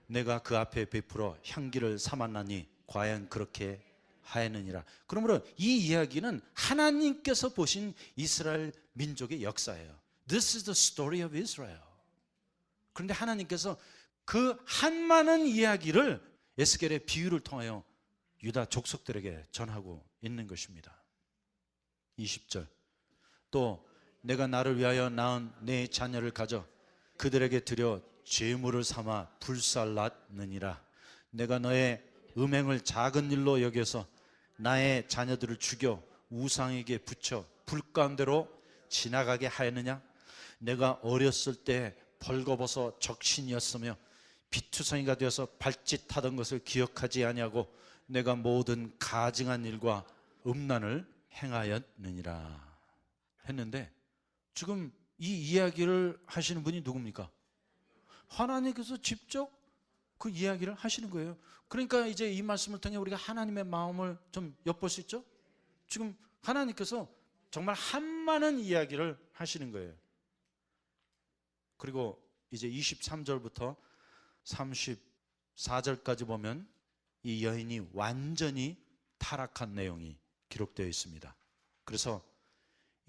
내가 그 앞에 베풀어 향기를 삼았나니 과연 그렇게 하였느니라. 그러므로 이 이야기는 하나님께서 보신 이스라엘 민족의 역사예요. This is the story of Israel. 그런데 하나님께서 그 한많은 이야기를 에스겔의 비유를 통하여 유다 족속들에게 전하고 있는 것입니다. 20절, 또 내가 나를 위하여 낳은 내 자녀를 가져 그들에게 드려 제물을 삼아 불살랐느니라. 내가 너의 음행을 작은 일로 여겨서 나의 자녀들을 죽여 우상에게 붙여 불 가운데로 지나가게 하였느냐. 내가 어렸을 때 벌거벗어 적신이었으며 비투성이가 되어서 발짓하던 것을 기억하지 아니하고 내가 모든 가증한 일과 음란을 행하였느니라 했는데, 지금 이 이야기를 하시는 분이 누굽니까? 하나님께서 직접 그 이야기를 하시는 거예요. 그러니까 이제 이 말씀을 통해 우리가 하나님의 마음을 좀 엿볼 수 있죠. 지금 하나님께서 정말 한많은 이야기를 하시는 거예요. 그리고 이제 23절부터 34절까지 보면 이 여인이 완전히 타락한 내용이 기록되어 있습니다. 그래서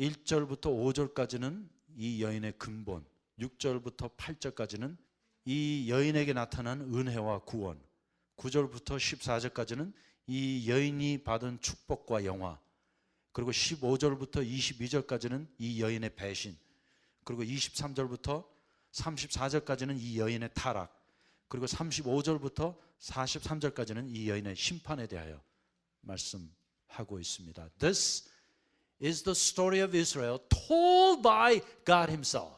1절부터 5절까지는 이 여인의 근본, 6절부터 8절까지는 이 여인에게 나타난 은혜와 구원, 9절부터 14절까지는 이 여인이 받은 축복과 영화, 그리고 15절부터 22절까지는 이 여인의 배신, 그리고 23절부터 34절까지는 이 여인의 타락, 그리고 35절부터 43절까지는 이 여인의 심판에 대하여 말씀하고 있습니다. This is the story of Israel told by God himself.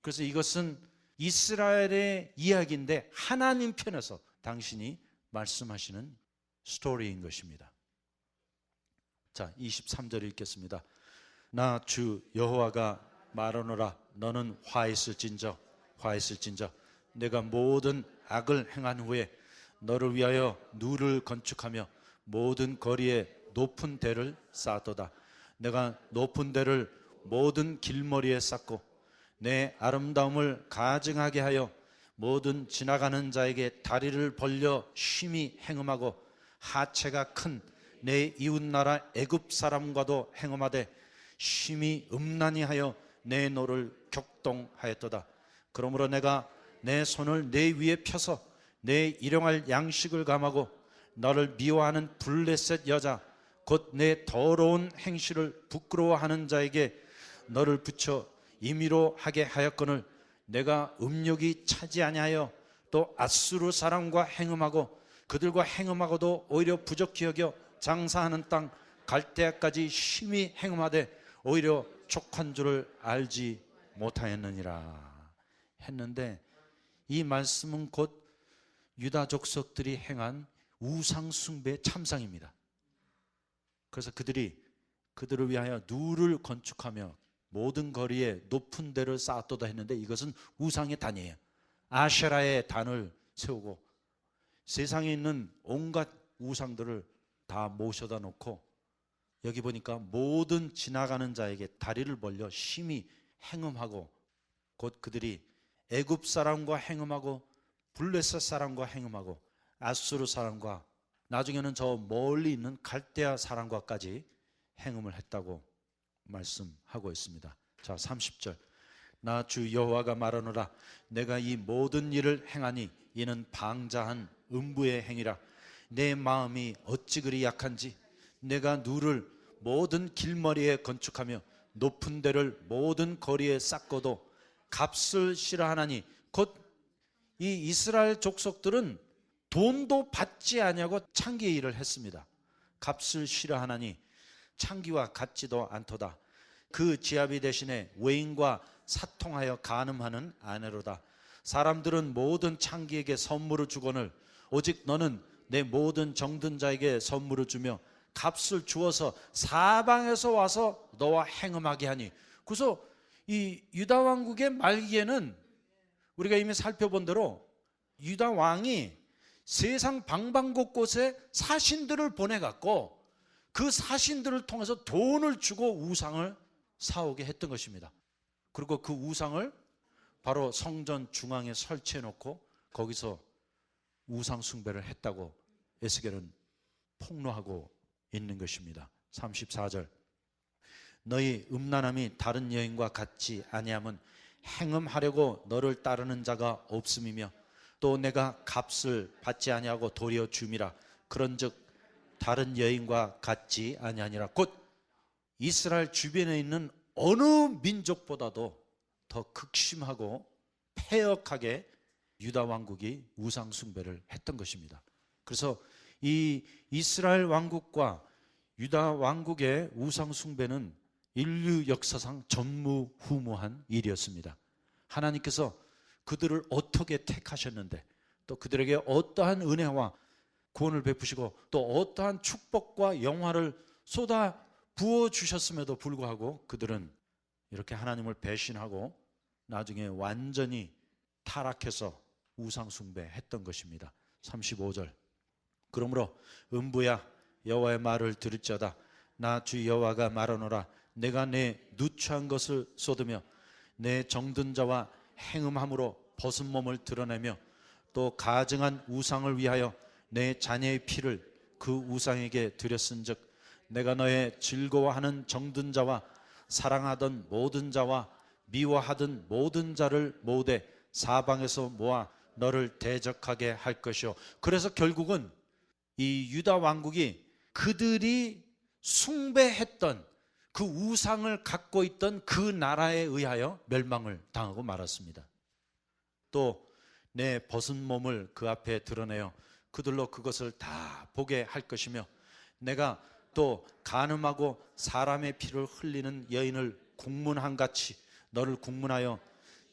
그래서 이것은 이스라엘의 이야기인데 하나님 편에서 당신이 말씀하시는 스토리인 것입니다. 자, 23절 읽겠습니다. 나 주 여호와가 말하노라 너는 화했을진저 내가 모든 악을 행한 후에 너를 위하여 누를 건축하며 모든 거리에 높은 대를 쌓았도다. 내가 높은 대를 모든 길머리에 쌓고 내 아름다움을 가증하게 하여 모든 지나가는 자에게 다리를 벌려 심히 행음하고 하체가 큰 내 이웃나라 애굽 사람과도 행음하되 심히 음란히 하여 내 노를 격동하였도다. 그러므로 내가 내 손을 내 위에 펴서 내 일용할 양식을 감하고 너를 미워하는 블레셋 여자 곧 내 더러운 행실을 부끄러워하는 자에게 너를 붙여 임의로 하게 하였거늘 내가 음욕이 차지 아니하여 또 아수르 사람과 행음하고 그들과 행음하고도 오히려 부족히 여겨 장사하는 땅 갈대아까지 심히 행음하되 오히려 족한 줄을 알지 못하였느니라 했는데, 이 말씀은 곧 유다 족속들이 행한 우상 숭배의 참상입니다. 그래서 그들을 위하여 누를 건축하며 모든 거리에 높은 데를 쌓았도다 했는데, 이것은 우상의 단이에요. 아세라의 단을 세우고 세상에 있는 온갖 우상들을 다 모셔다 놓고 여기 보니까 모든 지나가는 자에게 다리를 벌려 심히 행음하고, 곧 그들이 애굽 사람과 행음하고 블레셋 사람과 행음하고 아수르 사람과 나중에는 저 멀리 있는 갈대아 사람과까지 행음을 했다고 말씀하고 있습니다. 자, 30절. 나 주 여호와가 말하노라 내가 이 모든 일을 행하니 이는 방자한 음부의 행위라. 내 마음이 어찌 그리 약한지 내가 누를 모든 길머리에 건축하며 높은 데를 모든 거리에 쌓고도 값을 싫어하나니, 곧 이 이스라엘 족속들은 돈도 받지 아니하고 창기의 일을 했습니다. 값을 싫어하나니 창기와 같지도 않도다. 그 지아비 대신에 외인과 사통하여 간음하는 아내로다. 사람들은 모든 창기에게 선물을 주거늘 오직 너는 내 모든 정든 자에게 선물을 주며 값을 주어서 사방에서 와서 너와 행음하게 하니. 그래서 이 유다 왕국의 말기에는 우리가 이미 살펴본 대로 유다 왕이 세상 방방곳곳에 사신들을 보내갖고 그 사신들을 통해서 돈을 주고 우상을 사오게 했던 것입니다. 그리고 그 우상을 바로 성전 중앙에 설치해 놓고 거기서 우상 숭배를 했다고 에스겔은 폭로하고 있는 것입니다. 34절. 너희 음란함이 다른 여인과 같지 아니함은 행음하려고 너를 따르는 자가 없음이며 또 내가 값을 받지 아니하고 도리어 줌이라. 그런즉 다른 여인과 같지 아니하니라. 곧 이스라엘 주변에 있는 어느 민족보다도 더 극심하고 패역하게 유다 왕국이 우상 숭배를 했던 것입니다. 그래서 이 이스라엘 왕국과 유다 왕국의 우상 숭배는 인류 역사상 전무후무한 일이었습니다. 하나님께서 그들을 어떻게 택하셨는데, 또 그들에게 어떠한 은혜와 구원을 베푸시고 또 어떠한 축복과 영화를 쏟아 부어주셨음에도 불구하고 그들은 이렇게 하나님을 배신하고 나중에 완전히 타락해서 우상 숭배했던 것입니다. 35절. 그러므로 음부야 여호와의 말을 들을지어다. 나 주 여호와가 말하노라 내가 내 누추한 것을 쏟으며 내 정든 자와 행음함으로 벗은 몸을 드러내며 또 가증한 우상을 위하여 내 자녀의 피를 그 우상에게 드렸은즉 내가 너의 즐거워하는 정든 자와 사랑하던 모든 자와 미워하던 모든 자를 모으되 사방에서 모아 너를 대적하게 할 것이요. 그래서 결국은 이 유다 왕국이 그들이 숭배했던 그 우상을 갖고 있던 그 나라에 의하여 멸망을 당하고 말았습니다. 또 내 벗은 몸을 그 앞에 드러내어 그들로 그것을 다 보게 할 것이며 내가 또 간음하고 사람의 피를 흘리는 여인을 국문한 같이 너를 국문하여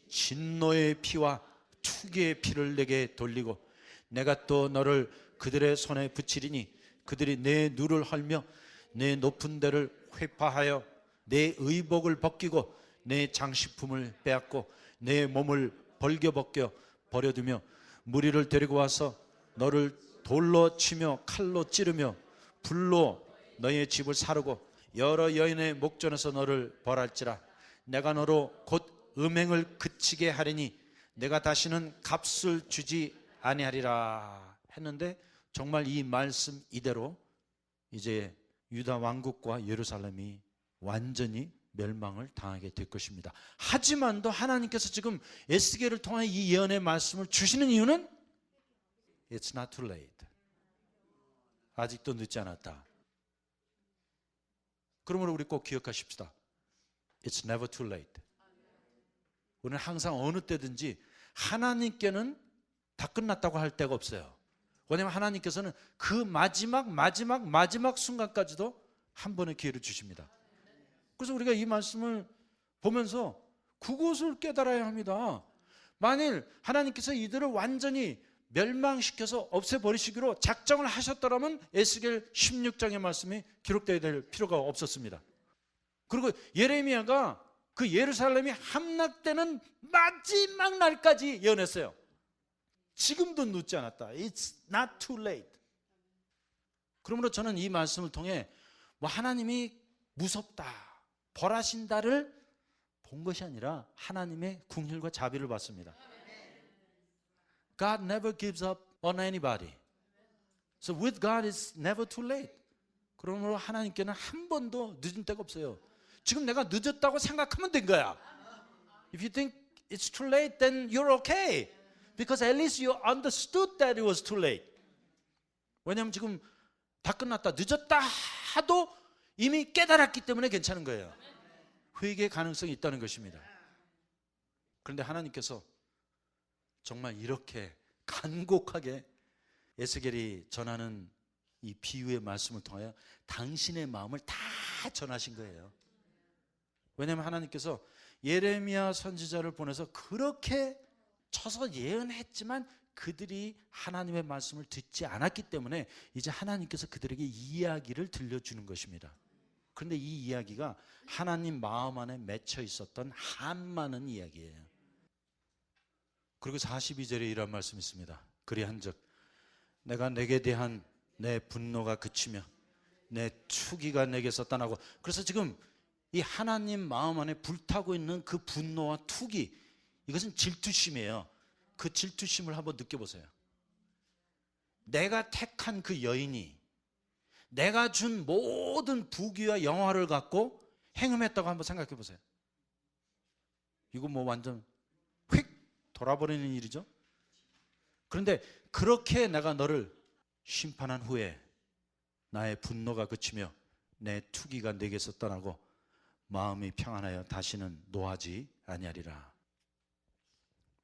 진노의 피와 투기의 피를 내게 돌리고 내가 또 너를 그들의 손에 붙이리니 그들이 내 누를 헐며 내 높은 데를 회파하여 내 의복을 벗기고 내 장식품을 빼앗고 내 몸을 벌겨벗겨 버려두며 무리를 데리고 와서 너를 돌로 치며 칼로 찌르며 불로 너의 집을 사르고 여러 여인의 목전에서 너를 벌할지라 내가 너로 곧 음행을 그치게 하리니 내가 다시는 값을 주지 아니하리라 했는데 정말 이 말씀 이대로 이제 유다 왕국과 예루살렘이 완전히 멸망을 당하게 될 것입니다. 하지만도 하나님께서 지금 에스겔을 통해 이 예언의 말씀을 주시는 이유는 It's not too late. 아직도 늦지 않았다. 그러므로 우리 꼭 기억하십시다. It's never too late. 우리는 항상 어느 때든지 하나님께는 다 끝났다고 할 때가 없어요. 왜냐하면 하나님께서는 그 마지막 순간까지도 한 번의 기회를 주십니다. 그래서 우리가 이 말씀을 보면서 그것을 깨달아야 합니다. 만일 하나님께서 이들을 완전히 멸망시켜서 없애버리시기로 작정을 하셨더라면 에스겔 16장의 말씀이 기록되어야 될 필요가 없었습니다. 그리고 예레미야가 그 예루살렘이 함락되는 마지막 날까지 예언했어요. 지금도 늦지 않았다. It's not too late. 그러므로 저는 이 말씀을 통해 하나님이 무섭다, 벌하신다를 본 것이 아니라 하나님의 긍휼과 자비를 봤습니다. God never gives up on anybody. So with God it's never too late. 그러므로 하나님께는 한 번도 늦은 때가 없어요. 지금 내가 늦었다고 생각하면 된 거야. If you think it's too late, then you're okay. Because at least you understood that it was too late. 왜냐하면 지금 다 끝났다, 늦었다 하도 이미 깨달았기 때문에 괜찮은 거예요. 회개의 가능성이 있다는 것입니다. 그런데 하나님께서 정말 이렇게 간곡하게 에스겔이 전하는 이 비유의 말씀을 통하여 당신의 마음을 다 전하신 거예요. 왜냐하면 하나님께서 예레미야 선지자를 보내서 그렇게 쳐서 예언했지만 그들이 하나님의 말씀을 듣지 않았기 때문에 이제 하나님께서 그들에게 이야기를 들려주는 것입니다. 그런데 이 이야기가 하나님 마음 안에 맺혀 있었던 한많은 이야기예요. 그리고 42절에 이런 말씀이 있습니다. 그리한즉 내가 내게 대한 내 분노가 그치며 내 투기가 내게서 떠나고. 그래서 지금 이 하나님 마음 안에 불타고 있는 그 분노와 투기, 이것은 질투심이에요. 그 질투심을 한번 느껴보세요. 내가 택한 그 여인이 내가 준 모든 부귀와 영화를 갖고 행음했다고 한번 생각해 보세요. 이거 완전 휙 돌아버리는 일이죠. 그런데 그렇게 내가 너를 심판한 후에 나의 분노가 그치며 내 투기가 내게서 떠나고 마음이 평안하여 다시는 노하지 아니하리라.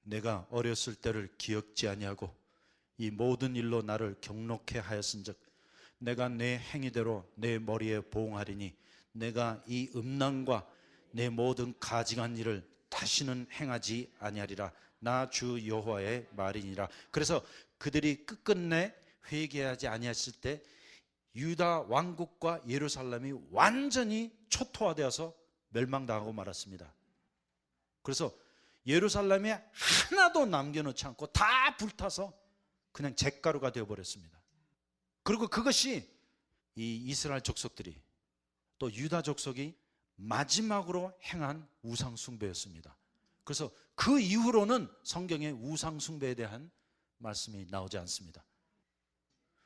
내가 어렸을 때를 기억지 아니하고 이 모든 일로 나를 경록해 하였은즉 내가 내 행위대로 내 머리에 보응하리니 내가 이 음란과 내 모든 가증한 일을 다시는 행하지 아니하리라. 나 주 여호와의 말이니라. 그래서 그들이 끝끝내 회개하지 아니했을 때 유다 왕국과 예루살렘이 완전히 초토화되어서 멸망당하고 말았습니다. 그래서 예루살렘에 하나도 남겨놓지 않고 다 불타서 그냥 잿가루가 되어버렸습니다. 그리고 그것이 이 이스라엘 족속들이 또 유다 족속이 마지막으로 행한 우상 숭배였습니다. 그래서 그 이후로는 성경에 우상 숭배에 대한 말씀이 나오지 않습니다.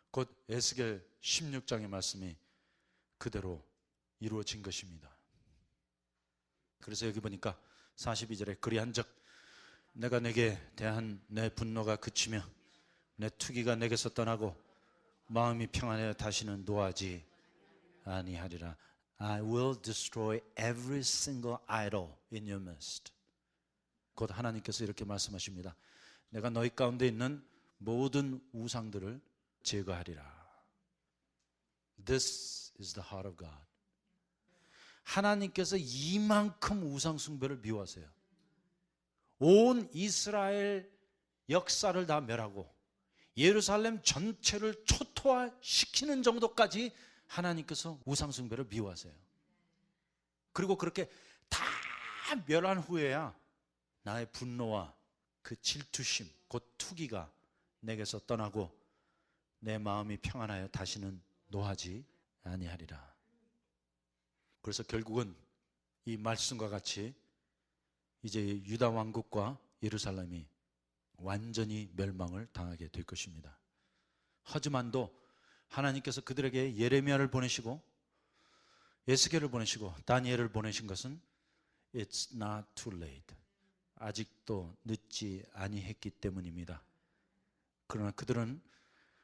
곧 에스겔 16장의 말씀이 그대로 이루어진 것입니다. 그래서 여기 보니까 42절에 그리한즉 내가 내게 대한 내 분노가 그치며 내 투기가 내게서 떠나고 마음이 평안하여 다시는 노하지 아니하리라. I will destroy every single idol in your midst. 곧 하나님께서 이렇게 말씀하십니다. 내가 너희 가운데 있는 모든 우상들을 제거하리라. This is the heart of God. 하나님께서 이만큼 우상 숭배를 미워하세요. 온 이스라엘 역사를 다 멸하고 예루살렘 전체를 초토화시키는 정도까지 하나님께서 우상 숭배를 미워하세요. 그리고 그렇게 다 멸한 후에야 나의 분노와 그 질투심, 곧 투기가 내게서 떠나고 내 마음이 평안하여 다시는 노하지 아니하리라. 그래서 결국은 이 말씀과 같이 이제 유다 왕국과 예루살렘이 완전히 멸망을 당하게 될 것입니다. 하지만도 하나님께서 그들에게 예레미야를 보내시고 에스겔을 보내시고 다니엘을 보내신 것은 It's not too late. 아직도 늦지 아니했기 때문입니다. 그러나 그들은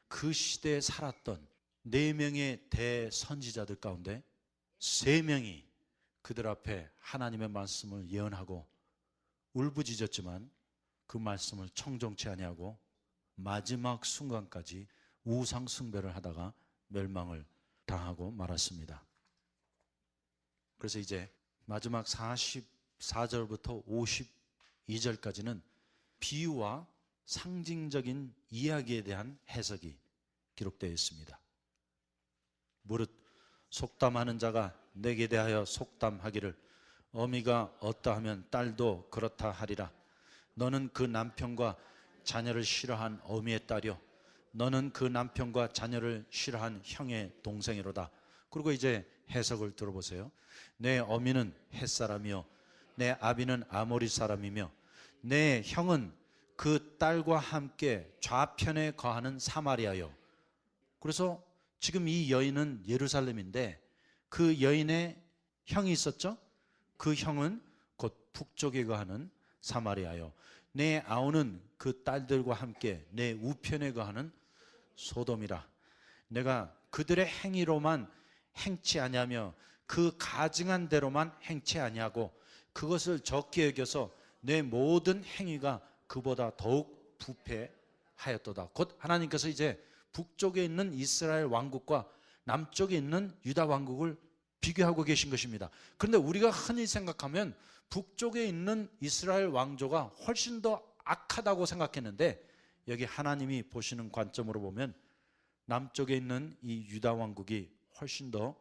그 시대에 살았던 4명의 대선지자들 가운데 3명이 그들 앞에 하나님의 말씀을 예언하고 울부짖었지만 그 말씀을 청종치 아니하고 마지막 순간까지 우상 숭배를 하다가 멸망을 당하고 말았습니다. 그래서 이제 마지막 44절부터 52절까지는 비유와 상징적인 이야기에 대한 해석이 기록되어 있습니다. 무릇 속담하는 자가 내게 대하여 속담하기를 어미가 어떠하면 딸도 그렇다 하리라. 너는 그 남편과 자녀를 싫어한 어미의 딸이요 너는 그 남편과 자녀를 싫어한 형의 동생이로다. 그리고 이제 해석을 들어보세요. 내 어미는 햇사람이요 내 아비는 아모리 사람이며 내 형은 그 딸과 함께 좌편에 거하는 사마리아요. 그래서 지금 이 여인은 예루살렘인데 그 여인의 형이 있었죠. 그 형은 곧 북쪽에 거하는 사마리아요. 내 아우는 그 딸들과 함께 내 우편에 거하는 소돔이라. 내가 그들의 행위로만 행치 아니하며 그 가증한 대로만 행치 아니하고 그것을 적게 여겨서 내 모든 행위가 그보다 더욱 부패하였도다. 곧 하나님께서 이제 북쪽에 있는 이스라엘 왕국과 남쪽에 있는 유다 왕국을 비교하고 계신 것입니다. 그런데 우리가 흔히 생각하면 북쪽에 있는 이스라엘 왕조가 훨씬 더 악하다고 생각했는데 여기 하나님이 보시는 관점으로 보면 남쪽에 있는 이 유다 왕국이 훨씬 더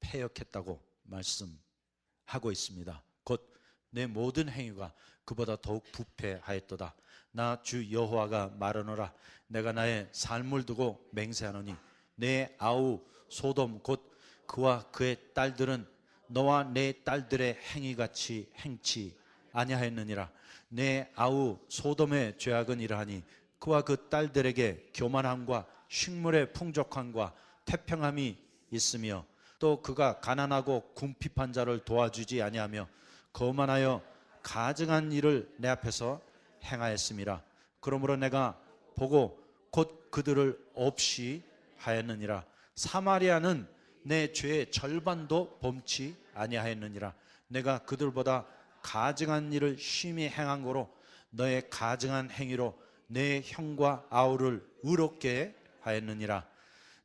패역했다고 말씀하고 있습니다. 곧 내 모든 행위가 그보다 더욱 부패하였도다. 나 주 여호와가 말하노라. 내가 나의 삶을 두고 맹세하노니 내 아우 소돔 곧 그와 그의 딸들은 너와 내 딸들의 행위같이 행치 아니하였느니라. 내 아우 소돔의 죄악은 이러하니 그와 그 딸들에게 교만함과 식물의 풍족함과 태평함이 있으며 또 그가 가난하고 궁핍한 자를 도와주지 아니하며 거만하여 가증한 일을 내 앞에서 행하였음이라. 그러므로 내가 보고 곧 그들을 없이 하였느니라. 사마리아는 내 죄의 절반도 범치 아니하였느니라. 내가 그들보다 가증한 일을 심히 행한 거로 너의 가증한 행위로 내 형과 아우를 의롭게 하였느니라.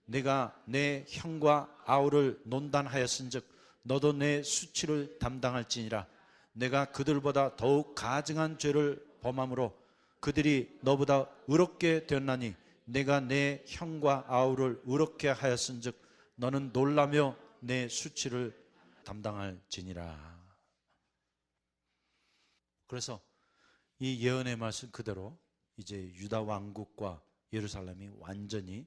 내가 내 형과 아우를 논단하였은즉 너도 내 수치를 담당할지니라. 내가 그들보다 더욱 가증한 죄를 범함으로 그들이 너보다 의롭게 되었나니 내가 내 형과 아우를 의롭게 하였은즉 너는 놀라며 내 수치를 담당할지니라. 그래서 이 예언의 말씀 그대로 이제 유다 왕국과 예루살렘이 완전히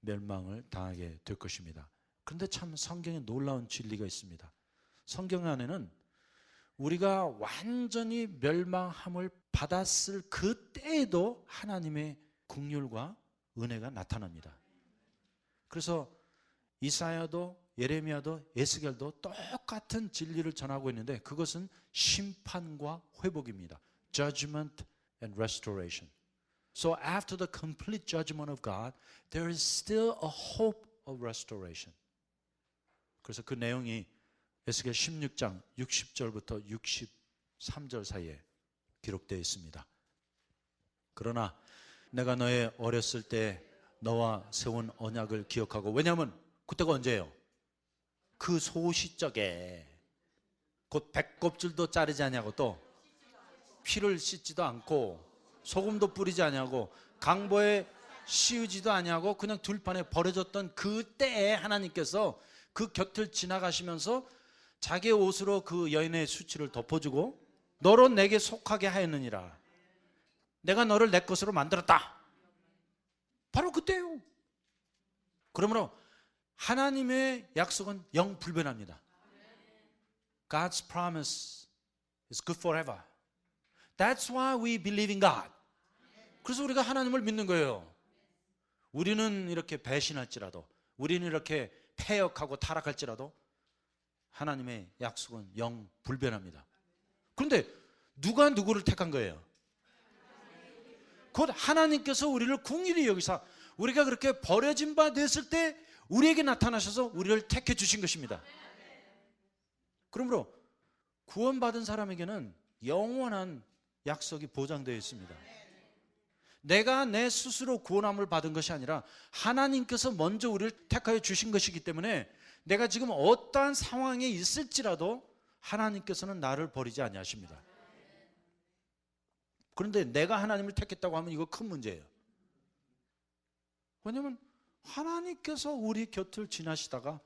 멸망을 당하게 될 것입니다. 그런데 참 성경에 놀라운 진리가 있습니다. 성경 안에는 우리가 완전히 멸망함을 받았을 그때에도 하나님의 긍휼과 은혜가 나타납니다. 그래서 이사야도 예레미야도 에스겔도 똑같은 진리를 전하고 있는데 그것은 심판과 회복입니다. judgment and restoration. So after the complete judgment of God, there is still a hope of restoration. 그래서 그 내용이 에스겔 16장 60절부터 63절 사이에 기록되어 있습니다. 그러나 내가 너의 어렸을 때 너와 세운 언약을 기억하고, 왜냐하면 그때가 언제예요? 그 소시적에 곧 백껍질도 자르지 아니하고 또 피를 씻지도 않고 소금도 뿌리지 아니하고 강보에 씌우지도 아니하고 그냥 들판에 버려졌던 그때에 하나님께서 그 곁을 지나가시면서 자기의 옷으로 그 여인의 수치를 덮어주고 너로 내게 속하게 하였느니라. 내가 너를 내 것으로 만들었다. 바로 그때요. 그러므로 하나님의 약속은 영불변합니다. God's promise is good forever. That's why we believe in God. 그래서 우리가 하나님을 믿는 거예요. 우리는 이렇게 배신할지라도, 우리는 이렇게 패역하고 타락할지라도 하나님의 약속은 영불변합니다. 그런데 누가 누구를 택한 거예요? 곧 하나님께서 우리를 긍휼히 여기사 우리가 그렇게 버려진 바 됐을 때 우리에게 나타나셔서 우리를 택해 주신 것입니다. 그러므로 구원받은 사람에게는 영원한 약속이 보장되어 있습니다. 내가 내 스스로 구원함을 받은 것이 아니라 하나님께서 먼저 우리를 택하여 주신 것이기 때문에 내가 지금 어떠한 상황에 있을지라도 하나님께서는 나를 버리지 아니하십니다. 그런데 내가 하나님을 택했다고 하면 이거 큰 문제예요. 왜냐하면 하나님께서 우리 곁을 지나시다가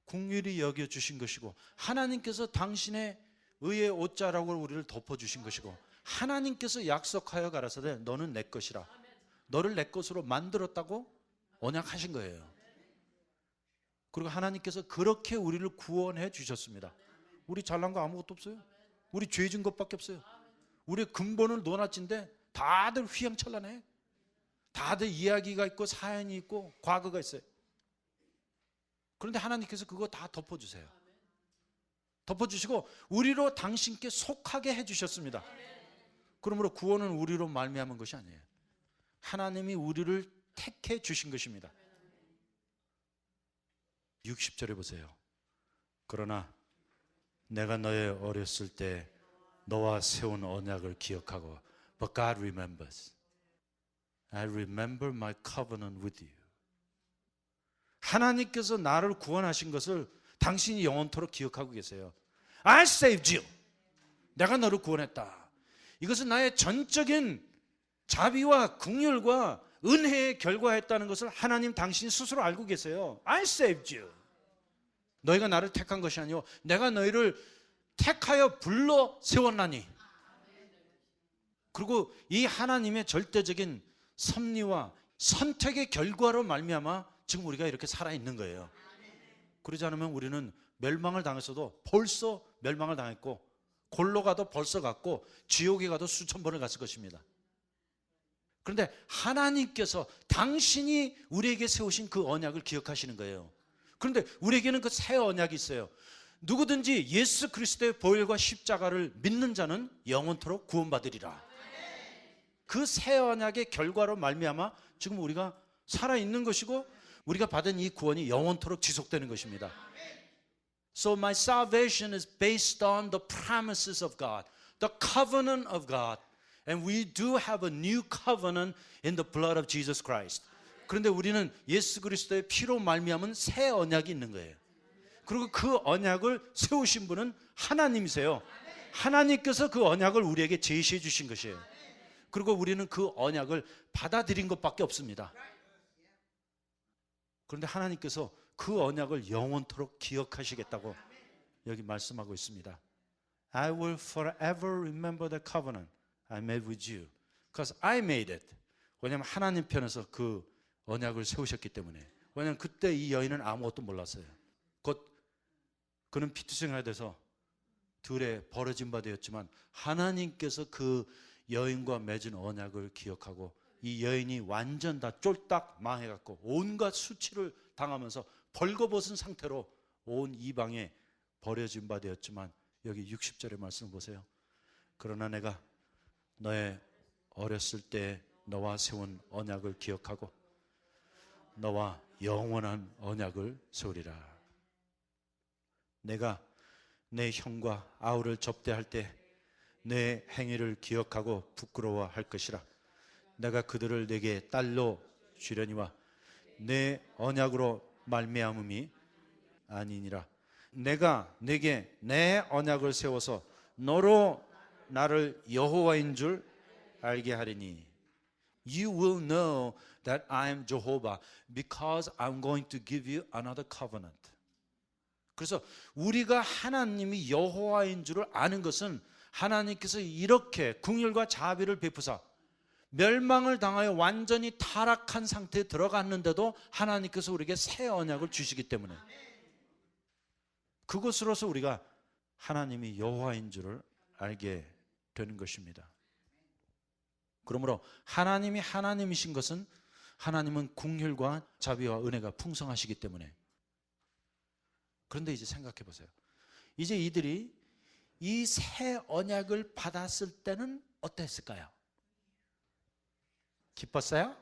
긍휼히 여겨주신 것이고 하나님께서 당신의 의의 옷자락으로 우리를 덮어주신 것이고 하나님께서 약속하여 가라사대 너는 내 것이라, 너를 내 것으로 만들었다고 언약하신 거예요. 그리고 하나님께서 그렇게 우리를 구원해 주셨습니다. 우리 잘난 거 아무것도 없어요. 우리 죄진 것밖에 없어요. 우리의 근본은 노나진데 다들 휘황찬란해. 다들 이야기가 있고 사연이 있고 과거가 있어요. 그런데 하나님께서 그거 다 덮어주세요. 덮어주시고 우리로 당신께 속하게 해주셨습니다. 그러므로 구원은 우리로 말미암은 것이 아니에요. 하나님이 우리를 택해 주신 것입니다. 60절에 보세요. 그러나 내가 너의 어렸을 때 너와 세운 언약을 기억하고 But God remembers. I remember my covenant with you. 하나님께서 나를 구원하신 것을 당신이 영원토록 기억하고 계세요. I saved you. 내가 너를 구원했다. 이것은 나의 전적인 자비와 긍휼과 은혜의 결과였다는 것을 하나님 당신이 스스로 알고 계세요. I saved you. 너희가 나를 택한 것이 아니요 내가 너희를 택하여 불러 세웠나니. 그리고 이 하나님의 절대적인 섭리와 선택의 결과로 말미암아 지금 우리가 이렇게 살아있는 거예요. 그러지 않으면 우리는 멸망을 당했어도 벌써 멸망을 당했고 골로 가도 벌써 갔고 지옥에 가도 수천 번을 갔을 것입니다. 그런데 하나님께서 당신이 우리에게 세우신 그 언약을 기억하시는 거예요. 그런데 우리에게는 그 새 언약이 있어요. 누구든지 예수 그리스도의 보혈과 십자가를 믿는 자는 영원토록 구원받으리라. 그 새 언약의 결과로 말미암아 지금 우리가 살아있는 것이고 우리가 받은 이 구원이 영원토록 지속되는 것입니다. So my salvation is based on the promises of God, the covenant of God. And we do have a new covenant in the blood of Jesus Christ. 그런데 우리는 예수 그리스도의 피로 말미암은 새 언약이 있는 거예요. 그리고 그 언약을 세우신 분은 하나님이세요. 하나님께서 그 언약을 우리에게 제시해 주신 것이에요. 그리고 우리는 그 언약을 받아들인 것밖에 없습니다. 그런데 하나님께서 그 언약을 영원토록 기억하시겠다고 여기 말씀하고 있습니다. I will forever remember the covenant I made with you because I made it. 왜냐하면 하나님 편에서 그 언약을 세우셨기 때문에. 왜냐하면 그때 이 여인은 아무것도 몰랐어요. 곧 그는 피투성이가 돼서 들에 버려진 바 되었지만 하나님께서 그 여인과 맺은 언약을 기억하고 이 여인이 완전 다 쫄딱 망해갖고 온갖 수치를 당하면서 벌거벗은 상태로 온 이방에 버려진 바 되었지만 여기 60절의 말씀 보세요. 그러나 내가 너의 어렸을 때 너와 세운 언약을 기억하고 너와 영원한 언약을 세우리라. 내가 내 형과 아우를 접대할 때 내 행위를 기억하고 부끄러워할 것이라. 내가 그들을 내게 딸로 주려니와 내 언약으로 말미암음이 아니니라. 내가 내게 내 언약을 세워서 너로 나를 여호와인 줄 알게 하리니. You will know that I am Jehovah because I'm going to give you another covenant. 그래서 우리가 하나님이 여호와인 줄을 아는 것은 하나님께서 이렇게 긍휼과 자비를 베푸사 멸망을 당하여 완전히 타락한 상태에 들어갔는데도 하나님께서 우리에게 새 언약을 주시기 때문에 그것으로서 우리가 하나님이 여호와인 줄을 알게 되는 것입니다. 그러므로 하나님이 하나님이신 것은 하나님은 긍휼과 자비와 은혜가 풍성하시기 때문에. 그런데 이제 생각해 보세요. 이제 이들이 이 새 언약을 받았을 때는 어땠을까요? 기뻤어요?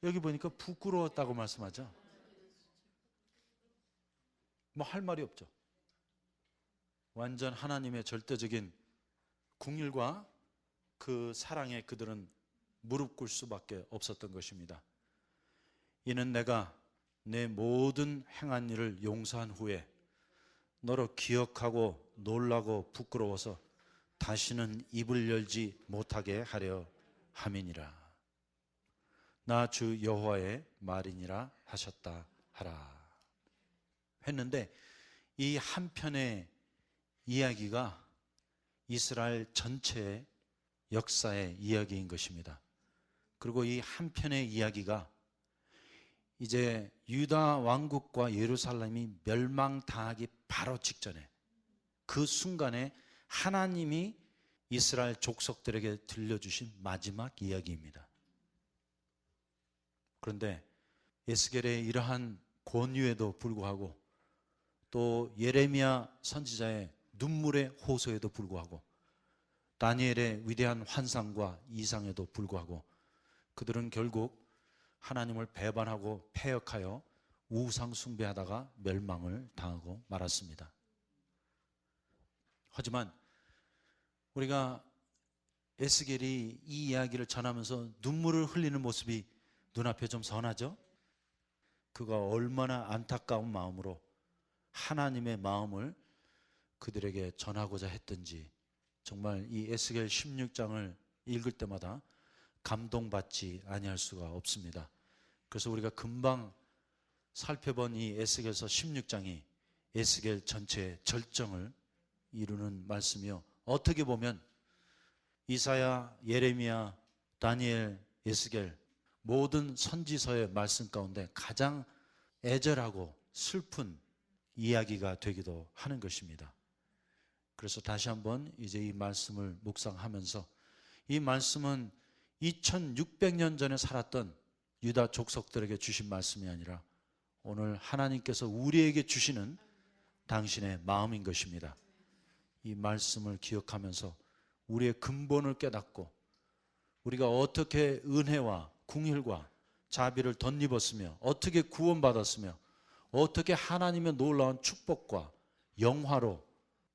여기 보니까 부끄러웠다고 말씀하죠. 뭐 할 말이 없죠. 완전 하나님의 절대적인 긍휼과 그 사랑에 그들은 무릎 꿇을 수밖에 없었던 것입니다. 이는 내가 내 모든 행한 일을 용서한 후에 너로 기억하고 놀라고 부끄러워서 다시는 입을 열지 못하게 하려 함이니라. 나 주 여호와의 말이니라 하셨다 하라 했는데, 이 한편의 이야기가 이스라엘 전체의 역사의 이야기인 것입니다. 그리고 이 한편의 이야기가 이제 유다 왕국과 예루살렘이 멸망당하기 바로 직전에 그 순간에 하나님이 이스라엘 족속들에게 들려주신 마지막 이야기입니다. 그런데 에스겔의 이러한 권유에도 불구하고 또 예레미야 선지자의 눈물의 호소에도 불구하고 다니엘의 위대한 환상과 이상에도 불구하고 그들은 결국 하나님을 배반하고 패역하여 우상 숭배하다가 멸망을 당하고 말았습니다. 하지만 우리가 에스겔이 이 이야기를 전하면서 눈물을 흘리는 모습이 눈앞에 좀 선하죠? 그가 얼마나 안타까운 마음으로 하나님의 마음을 그들에게 전하고자 했던지 정말 이 에스겔 16장을 읽을 때마다 감동받지 아니할 수가 없습니다. 그래서 우리가 금방 살펴본 이 에스겔서 16장이 에스겔 전체의 절정을 이루는 말씀이요, 어떻게 보면 이사야, 예레미야, 다니엘, 에스겔 모든 선지서의 말씀 가운데 가장 애절하고 슬픈 이야기가 되기도 하는 것입니다. 그래서 다시 한번 이제 이 말씀을 묵상하면서, 이 말씀은 2600년 전에 살았던 유다 족속들에게 주신 말씀이 아니라 오늘 하나님께서 우리에게 주시는 당신의 마음인 것입니다. 이 말씀을 기억하면서 우리의 근본을 깨닫고 우리가 어떻게 은혜와 긍휼과 자비를 덧입었으며 어떻게 구원받았으며 어떻게 하나님의 놀라운 축복과 영화로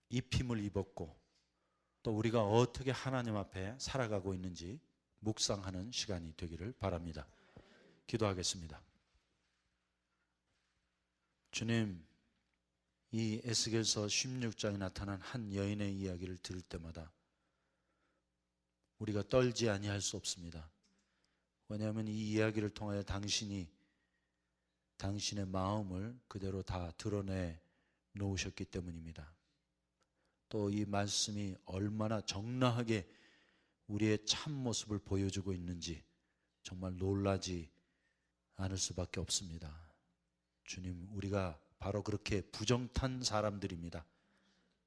입힘을 입었고 또 우리가 어떻게 하나님 앞에 살아가고 있는지 묵상하는 시간이 되기를 바랍니다. 기도하겠습니다. 주님, 이 에스겔서 16장에 나타난 한 여인의 이야기를 들을 때마다 우리가 떨지 아니할 수 없습니다. 왜냐하면 이 이야기를 통하여 당신이 당신의 마음을 그대로 다 드러내 놓으셨기 때문입니다. 또 이 말씀이 얼마나 적나하게 우리의 참모습을 보여주고 있는지 정말 놀라지 않을 수밖에 없습니다. 주님, 우리가 바로 그렇게 부정탄 사람들입니다.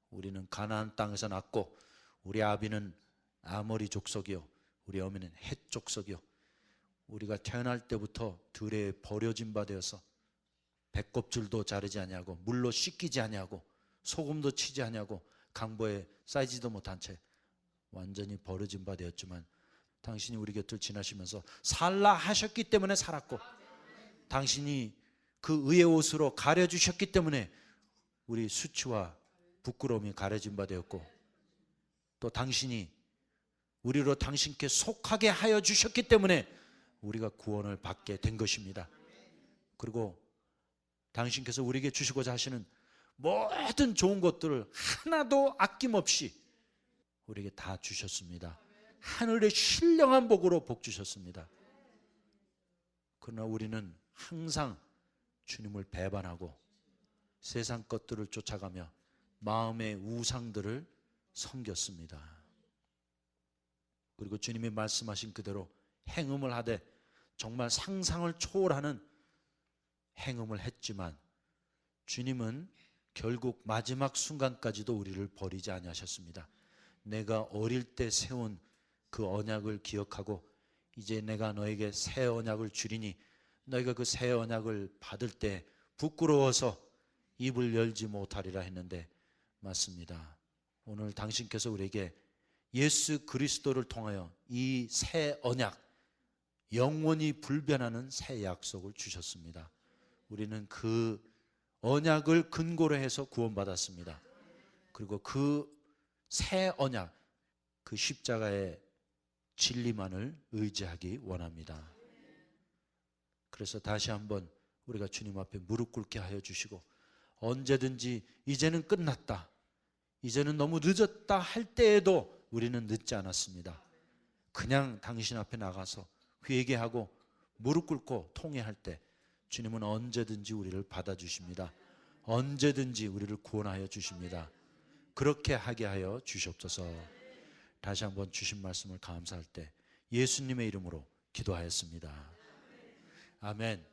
우리는 가나안 땅에서 났고 우리 아비는 아모리 족속이요 우리 어머니는 헷 족속이요, 우리가 태어날 때부터 들에 버려진 바 되어서 배꼽줄도 자르지 아니하고 물로 씻기지 아니하고 소금도 치지 아니하고 강보에 쌓이지도 못한 채 완전히 버려진 바 되었지만 당신이 우리 곁을 지나시면서 살라 하셨기 때문에 살았고, 당신이 그 의의 옷으로 가려주셨기 때문에 우리 수치와 부끄러움이 가려진 바 되었고, 또 당신이 우리로 당신께 속하게 하여 주셨기 때문에 우리가 구원을 받게 된 것입니다. 그리고 당신께서 우리에게 주시고자 하시는 모든 좋은 것들을 하나도 아낌없이 우리에게 다 주셨습니다. 하늘의 신령한 복으로 복 주셨습니다. 그러나 우리는 항상 주님을 배반하고 세상 것들을 쫓아가며 마음의 우상들을 섬겼습니다. 그리고 주님이 말씀하신 그대로 행음을 하되 정말 상상을 초월하는 행음을 했지만 주님은 결국 마지막 순간까지도 우리를 버리지 아니하셨습니다. 내가 어릴 때 세운 그 언약을 기억하고 이제 내가 너에게 새 언약을 주리니 너희가 그 새 언약을 받을 때 부끄러워서 입을 열지 못하리라 했는데 맞습니다. 오늘 당신께서 우리에게 예수 그리스도를 통하여 이 새 언약, 영원히 불변하는 새 약속을 주셨습니다. 우리는 그 언약을 근거로 해서 구원받았습니다. 그리고 그 새 언약, 그 십자가의 진리만을 의지하기 원합니다. 그래서 다시 한번 우리가 주님 앞에 무릎 꿇게 하여 주시고, 언제든지 이제는 끝났다, 이제는 너무 늦었다 할 때에도 우리는 늦지 않았습니다. 그냥 당신 앞에 나가서 회개하고 무릎 꿇고 통회할 때 주님은 언제든지 우리를 받아주십니다. 언제든지 우리를 구원하여 주십니다. 그렇게 하게 하여 주시옵소서. 다시 한번 주신 말씀을 감사할 때 예수님의 이름으로 기도하였습니다. 아멘.